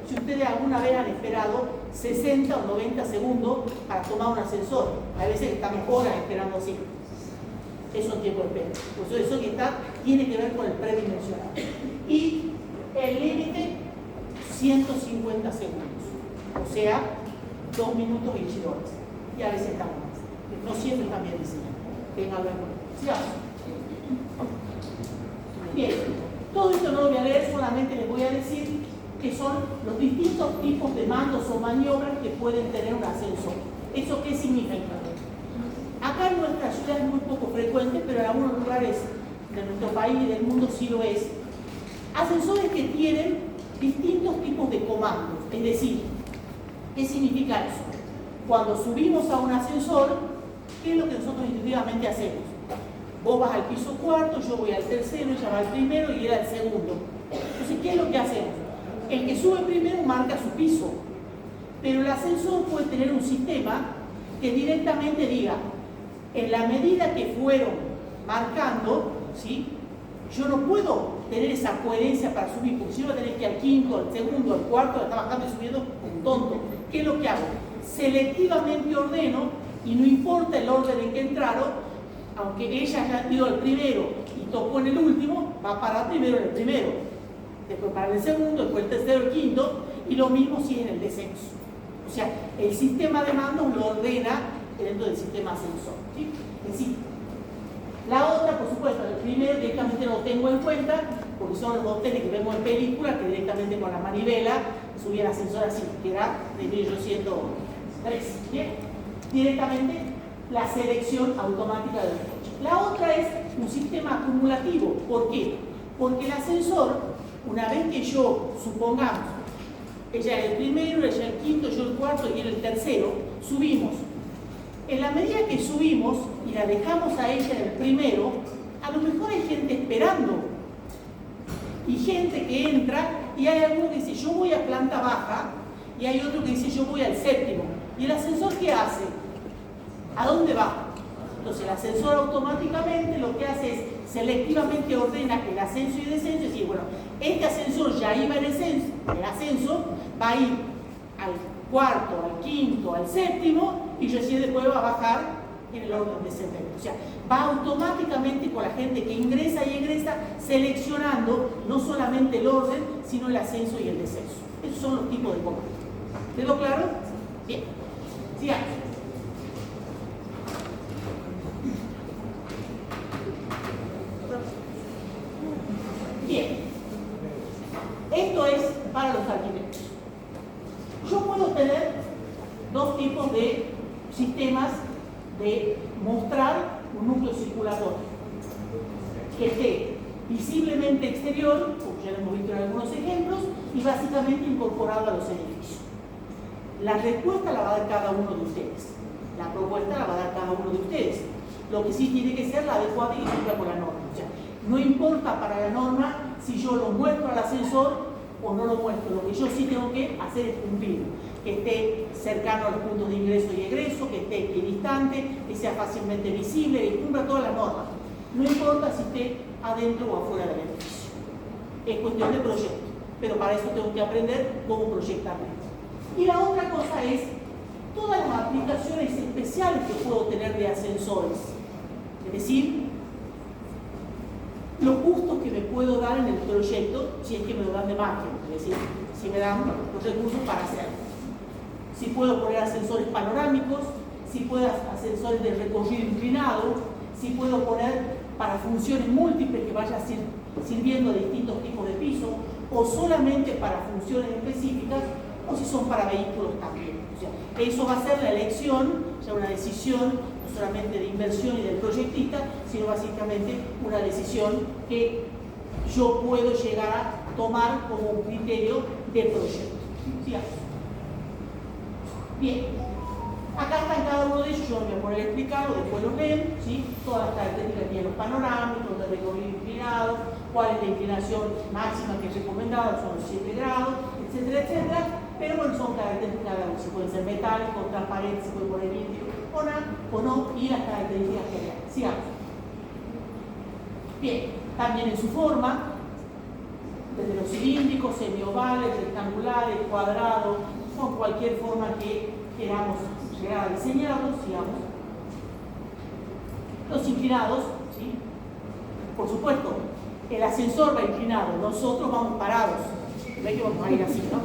si ustedes alguna vez han esperado 60 o 90 segundos para tomar un ascensor. A veces estamos horas esperando así. Eso es tiempo de espera. Por eso que tiene que ver con el predimensionado. Y el límite, 150 segundos. O sea, 2 minutos y 8 horas. Y a veces estamos más. No siempre están bien diseñados. Ténganlo en cuenta. Sigamos. Bien, todo esto no lo voy a leer, solamente les voy a decir que son los distintos tipos de mandos o maniobras que pueden tener un ascensor. ¿Eso qué significa? Acá en nuestra ciudad es muy poco frecuente, pero en algunos lugares de nuestro país y del mundo sí lo es. Ascensores que tienen distintos tipos de comandos. Es decir, ¿qué significa eso? Cuando subimos a un ascensor, ¿qué es lo que nosotros intuitivamente hacemos? Vos vas al piso cuarto, yo voy al tercero, ella va al primero y él al segundo. Entonces, ¿qué es lo que hacemos? El que sube primero marca su piso, pero el ascensor puede tener un sistema que directamente diga, en la medida que fueron marcando, ¿sí? Yo no puedo tener esa coherencia para subir, porque si no voy a tener que ir al quinto, al segundo, al cuarto, está bajando y subiendo un tonto. ¿Qué es lo que hago? Selectivamente ordeno y no importa el orden en que entraron, aunque ella haya ido al primero y tocó en el último, va a parar primero en el primero, después para el segundo, después el tercero, el quinto, y lo mismo si es en el descenso. O sea, el sistema de mandos lo ordena dentro del sistema ascensor. ¿Sí? Es decir, la otra, por supuesto, el primero directamente no lo tengo en cuenta, porque son los hoteles que vemos en películas, que directamente con la manivela subía el ascensor así, que era de 1803. ¿Bien? Directamente la selección automática del coche. La otra es un sistema acumulativo. ¿Por qué? Porque el ascensor, una vez que yo, supongamos, ella es el primero, ella el quinto, yo el cuarto y él el tercero, subimos. En la medida que subimos y la dejamos a ella en el primero, a lo mejor hay gente esperando y gente que entra y hay alguno que dice yo voy a planta baja y hay otro que dice yo voy al séptimo. ¿Y el ascensor qué hace? ¿A dónde va? Entonces el ascensor automáticamente lo que hace es selectivamente ordena el ascenso y descenso y decir, bueno, este ascensor ya iba en el ascenso, va a ir al cuarto, al quinto, al séptimo y recién después va a bajar en el orden descendente. O sea, va automáticamente con la gente que ingresa y egresa seleccionando no solamente el orden, sino el ascenso y el descenso. Esos son los tipos de comandos. ¿Quedó claro? Bien. Sigamos. Bien, esto es para los arquitectos. Yo puedo tener dos tipos de sistemas de mostrar un núcleo circulatorio que esté visiblemente exterior, como ya lo hemos visto en algunos ejemplos, y básicamente incorporado a los edificios. La respuesta la va a dar cada uno de ustedes. La propuesta la va a dar cada uno de ustedes. Lo que sí tiene que ser la adecuada y que cumpla con la norma. O sea, no importa para la norma si yo lo muestro al ascensor o no lo muestro. Lo que yo sí tengo que hacer es cumplir. Que esté cercano a los puntos de ingreso y egreso, que esté equidistante, que sea fácilmente visible, que cumpla todas las normas. No importa si esté adentro o afuera del edificio. Es cuestión de proyecto. Pero para eso tengo que aprender cómo proyectarlo. Y la otra cosa es todas las aplicaciones especiales que puedo tener de ascensores. Es decir, los gustos que me puedo dar en el proyecto, si es que me lo dan de margen, es decir, si me dan los recursos para hacerlo. Si puedo poner ascensores panorámicos, si puedo ascensores de recorrido inclinado, si puedo poner para funciones múltiples que vaya sirviendo a distintos tipos de pisos, o solamente para funciones específicas, o si son para vehículos también. O sea, eso va a ser la elección, o sea, una decisión no solamente de inversión y del proyectista, sino básicamente una decisión que yo puedo llegar a tomar como un criterio de proyecto. ¿Sí? Bien, acá está en cada uno de ellos, yo no me voy a poner a explicarlo, después lo leen, ¿sí? Todas las características tienen los panorámicos, el recorrido inclinado, cuál es la inclinación máxima que es recomendada, son los 7 grados, etcétera, etcétera. Pero bueno, son características, se pueden ser metálicos, transparentes, se puede poner vidrio o no, y las características generales. Sigamos. Bien, también en su forma, desde los cilíndricos, semiovales, rectangulares, cuadrados, con cualquier forma que queramos llegar a diseñarlos, sigamos. Los inclinados, ¿sí? Por supuesto, el ascensor va inclinado, nosotros vamos parados. ¿Ven que vamos a ir así, no?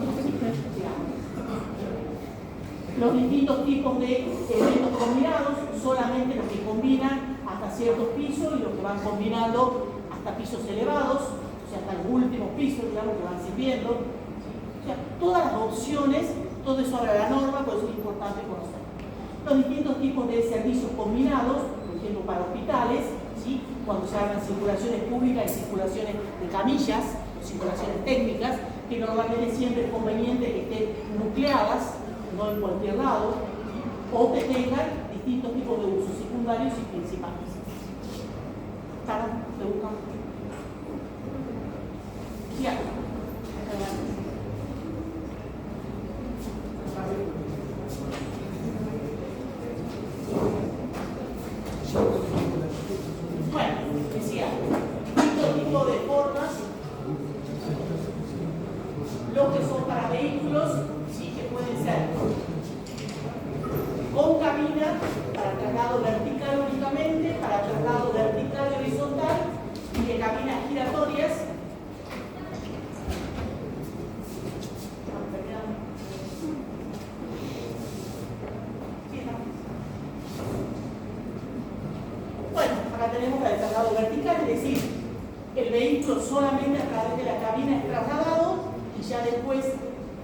Los distintos tipos de elementos combinados, solamente los que combinan hasta ciertos pisos y los que van combinando hasta pisos elevados, o sea, hasta los últimos pisos, digamos, que van sirviendo. O sea, todas las opciones, todo eso habla la norma, por eso es importante conocer. Los distintos tipos de servicios combinados, por ejemplo, para hospitales, ¿sí? Cuando se hagan circulaciones públicas y circulaciones de camillas, o circulaciones técnicas, que normalmente siempre es conveniente que estén nucleadas, no en cualquier lado, o que tengan distintos tipos de usos secundarios y principales. ¿Están? ¿Se buscan? Ya. Bueno, decía, distintos tipos de formas, los que son para vehículos, sí que pueden ser con cabina, para traslado vertical únicamente, para traslado vertical y horizontal, y de cabinas giratorias. Bueno, acá tenemos la de traslado vertical, es decir, el vehículo solamente a través de la cabina es trasladado y ya después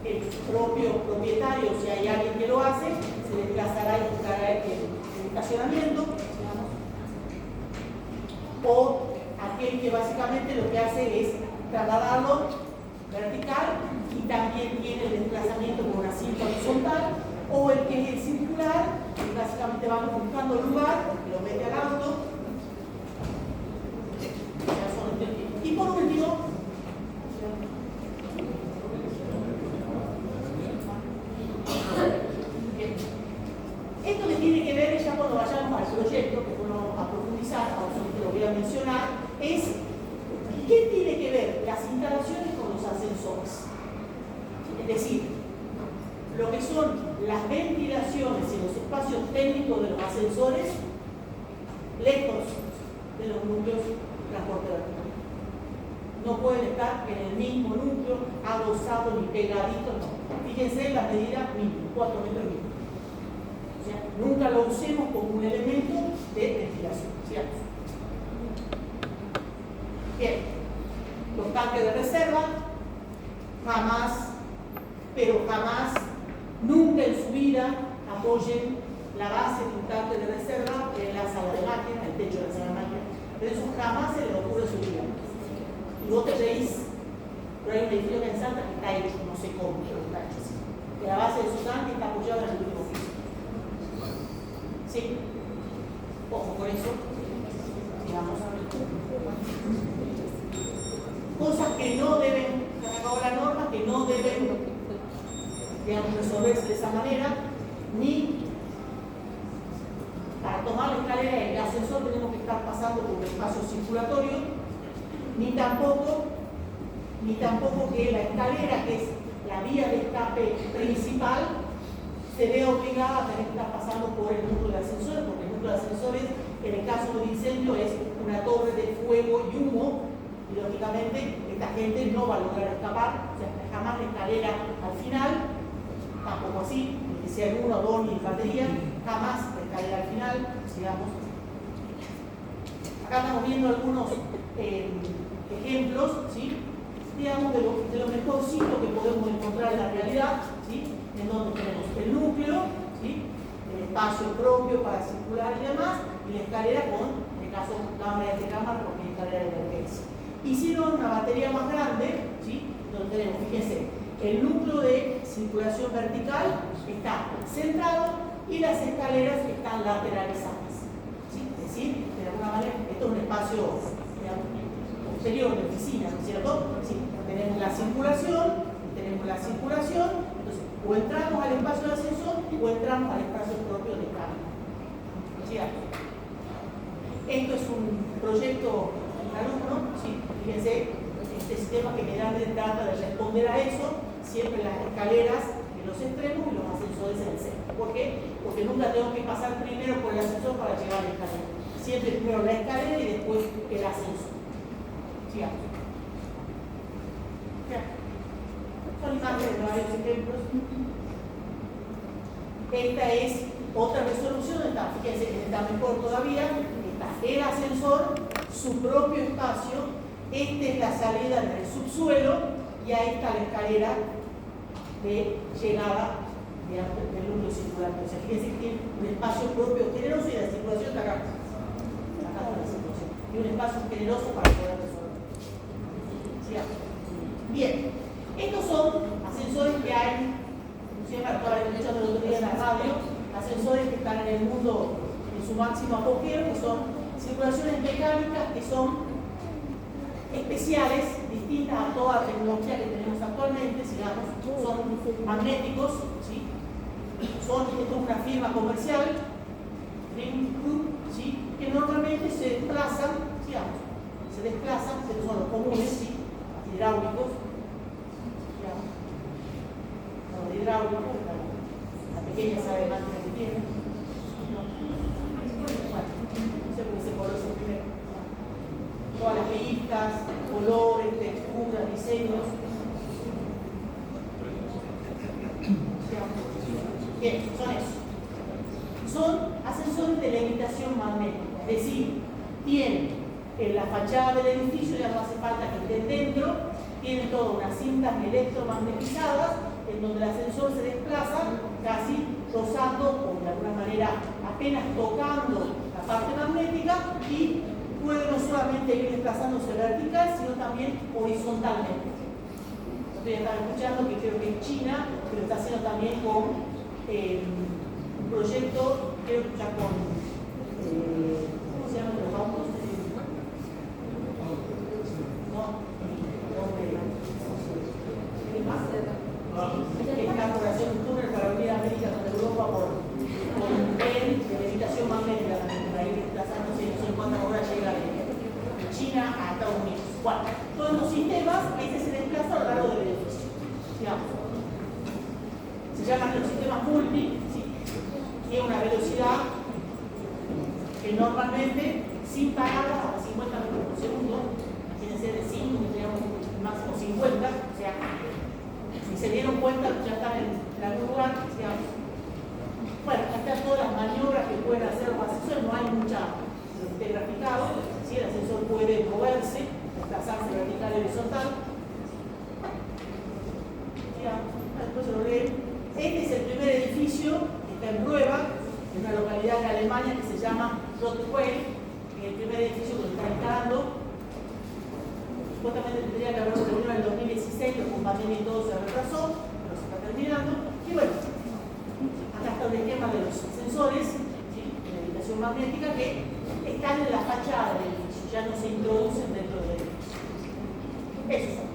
el propio propietario, si hay alguien que lo hace, se desplazará y buscará el estacionamiento, digamos. O aquel que básicamente lo que hace es trasladarlo vertical y también tiene el desplazamiento con una cinta horizontal, o el que es el circular, que básicamente vamos buscando lugar, porque lo mete al auto. Y por último, esto que tiene que ver, ya cuando vayamos al proyecto, que bueno a profundizar, ahora solamente lo voy a mencionar, es ¿qué tiene que ver las instalaciones con los ascensores? Es decir, lo que son las ventilaciones y los espacios técnicos de los ascensores lejos de los núcleos de transporte vertical. No pueden estar en el mismo núcleo, adosados ni pegaditos, no. Fíjense en la medida mínima, 4 metros mínimos. O sea, nunca lo usemos como un elemento de ventilación, ¿cierto? Bien, los tanques de reserva, jamás, pero jamás, nunca en su vida apoyen la base de un tanque de reserva en la sala de máquinas, el techo de la sala de máquinas. Pero eso jamás se les ocurre su vida. Y vos te reís, pero hay un edificio que en Salta que está hecho, no sé cómo, pero está hecho así. Que la base de su tanque está apoyada en el último piso. ¿Sí? Ojo con eso. Digamos. Cosas que no deben, se acabó la norma, que no deben, digamos, resolverse de esa manera, ni para tomar la escalera y el ascensor tenemos que estar pasando por un espacio circulatorio, ni tampoco que la escalera, que es la vía de escape principal, se vea obligada a tener que estar pasando por el núcleo de ascensores, porque el núcleo de ascensores, en el caso de un incendio, es una torre de fuego y humo, y lógicamente esta gente no va a lograr escapar, o sea, jamás la escalera al final, tampoco así, ni que sea en uno, dos, ni en batería, jamás la escalera al final, digamos. Acá estamos viendo algunos ejemplos, ¿sí? digamos, de lo mejorcito que podemos encontrar en la realidad, ¿sí? En donde tenemos el núcleo, ¿sí? El espacio propio para circular y demás, y la escalera con, en el caso, cámara de cámara, porque es escalera de emergencia. Hicieron una batería más grande, ¿sí? Donde tenemos, fíjense, el núcleo de circulación vertical está centrado y las escaleras están lateralizadas, ¿sí? Es decir, de alguna manera, esto es un espacio, digamos, posterior de oficina, ¿no es cierto? Sí, tenemos la circulación, entonces o entramos al espacio de ascensor o entramos al espacio propio de cambio. ¿Sí? Esto es un proyecto de un alumno, ¿sí? Fíjense, este sistema que generalmente trata de responder a eso, siempre las escaleras en los extremos y los ascensores en el centro. ¿Por qué? Porque nunca tengo que pasar primero por el ascensor para llegar a la escalera. Siempre primero la escalera y después el ascensor. Sigamos. Son imágenes de varios ejemplos. Esta es otra resolución, fíjense que está mejor todavía. Está el ascensor, su propio espacio. Esta es la salida del subsuelo y ahí está la escalera de llegada del núcleo circular. O sea, fíjense que tiene un espacio propio generoso y la circulación está acá. Acá está la circulación. Y un espacio generoso para poder resolver. Bien, estos son ascensores que hay, siempre estaba escuchando el otro día en la radio, ascensores que están en el mundo en su máximo apogeo, que son circulaciones mecánicas que son especiales, distintas a toda la tecnología que tenemos actualmente, digamos, son magnéticos, ¿sí? Esto es una firma comercial, Dream Group, ¿sí? Que normalmente se desplazan, digamos, pero son los comunes, ¿sí? Hidráulicos, digamos, los hidráulicos, la pequeña sabe máquina que tiene, bueno, no sé por qué se conoce primero, todas las medidas, colores, texturas, diseños. Bien, son esos. Son ascensores de levitación magnética, es decir, tienen en la fachada del edificio, ya no hace falta que estén dentro, tienen todas unas cintas electromagnetizadas en donde el ascensor se desplaza casi rozando o de alguna manera apenas tocando la parte magnética y puede no solamente ir desplazándose vertical, sino también horizontalmente. Ustedes están escuchando que creo que es China, pero está haciendo también con un proyecto, creo que ya con, ¿cómo se llaman los autos? Está por hacer un túnel para unir América con Europa por un tren de levitación magnética también, para ir desplazándose, no sé en cuántas horas llega de China a Estados Unidos. Bueno, todos los sistemas, se desplaza a lo largo del edificio. Digamos. Se llaman los sistemas multi, ¿sí? Tiene una velocidad que normalmente, sin paradas, a 50 metros por segundo, imagínense de 5, que tenemos máximo 50, o sea, si se dieron cuenta, ya están en algún lugar, digamos. Bueno, acá están todas las maniobras que pueden hacer los ascensores, no hay mucha graficado, ¿sí? El ascensor puede moverse, desplazarse vertical y horizontal. Ya, después se lo leen. Este es el primer edificio que está en prueba, en una localidad de Alemania que se llama Rottweil, que es el primer edificio que se está instalando. Supuestamente tendría que haberlo terminado en el 2016, pero con pandemia y todo se retrasó, pero se está terminando. Y bueno, acá está un esquema de los sensores, ¿sí? De levitación magnética que están en la fachada del edificio, ya no se introducen dentro del edificio. Esos son.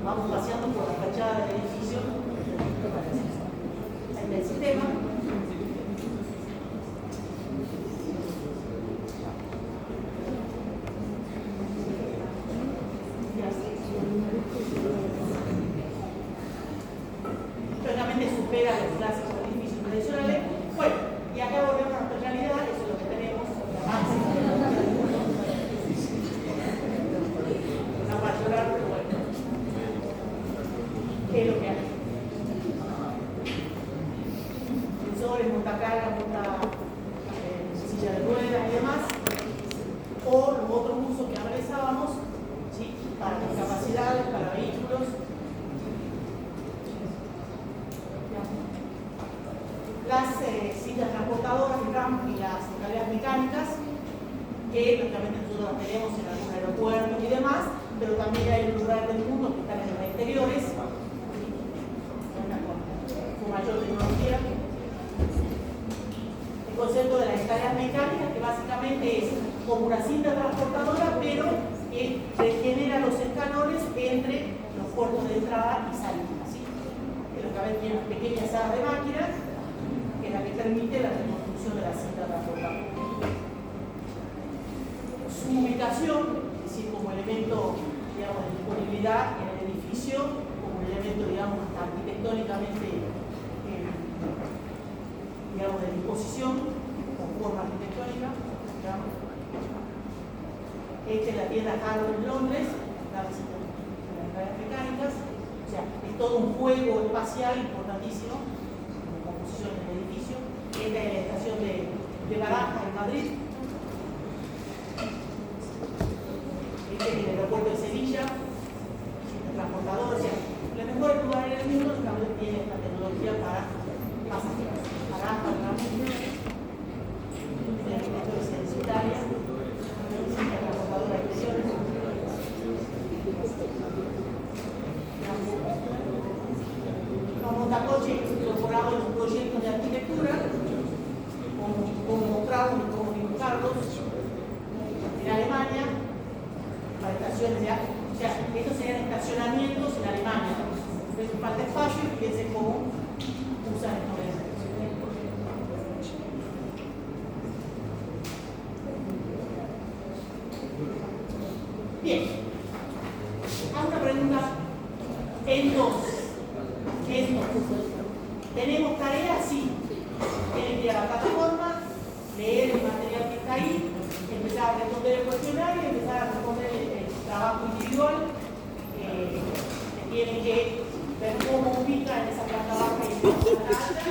Vamos paseando por la fachada del edificio. Ahí está el sistema. Realmente supera los clásicos edificios tradicionales. Bueno, y acá volvemos a nuestra realidad, eso es lo que tenemos, la máxima. No va a llorar, pero bueno. ¿Qué es lo que hay? Sensores, montacargas, silla de ruedas y demás. O los otros usos las escaleras mecánicas, que lógicamente nosotros las tenemos en algún aeropuerto y demás, pero también hay lugares del mundo que están en los exteriores, con mayor tecnología. El concepto de las escaleras mecánicas, que básicamente es como una cinta transportadora, pero que regenera los escalones entre los puertos de entrada y salida, ¿sí? Que lógicamente tiene unas pequeñas salas de máquinas, que es la que permite la reconstrucción de la cinta transportadora. Su ubicación, es decir, como elemento, digamos, de disponibilidad en el edificio, como un elemento, digamos, hasta arquitectónicamente, digamos, de disposición, con forma arquitectónica, digamos. Esta es la tienda Harrow en Londres, las escaleras mecánicas, o sea, es todo un juego espacial importantísimo, como composición del edificio. Esta es la estación de Barajas en Madrid. Este es el aeropuerto de Sevilla, el transportador, o sea, los mejores lugares del mundo también tiene esta tecnología para pasajeros. Barajas, el arquitecto es Italia, la transportadora de exteriores. Los montacoches incorporados en un proyecto de arquitectura, como mostramos y como dibujarlos en Alemania, para estaciones de agua. O sea, estos serían estacionamientos en Alemania. Entonces, falta espacio y fíjense cómo usan estos elementos. Bien. Hago una pregunta. Entonces, ¿tenemos tareas? Sí. Tienen que ir a la plataforma, leer el material que está ahí, empezar a responder el cuestionario, empezar a responder el trabajo individual, que tienen que ver cómo ubican esa planta baja y esa planta alta.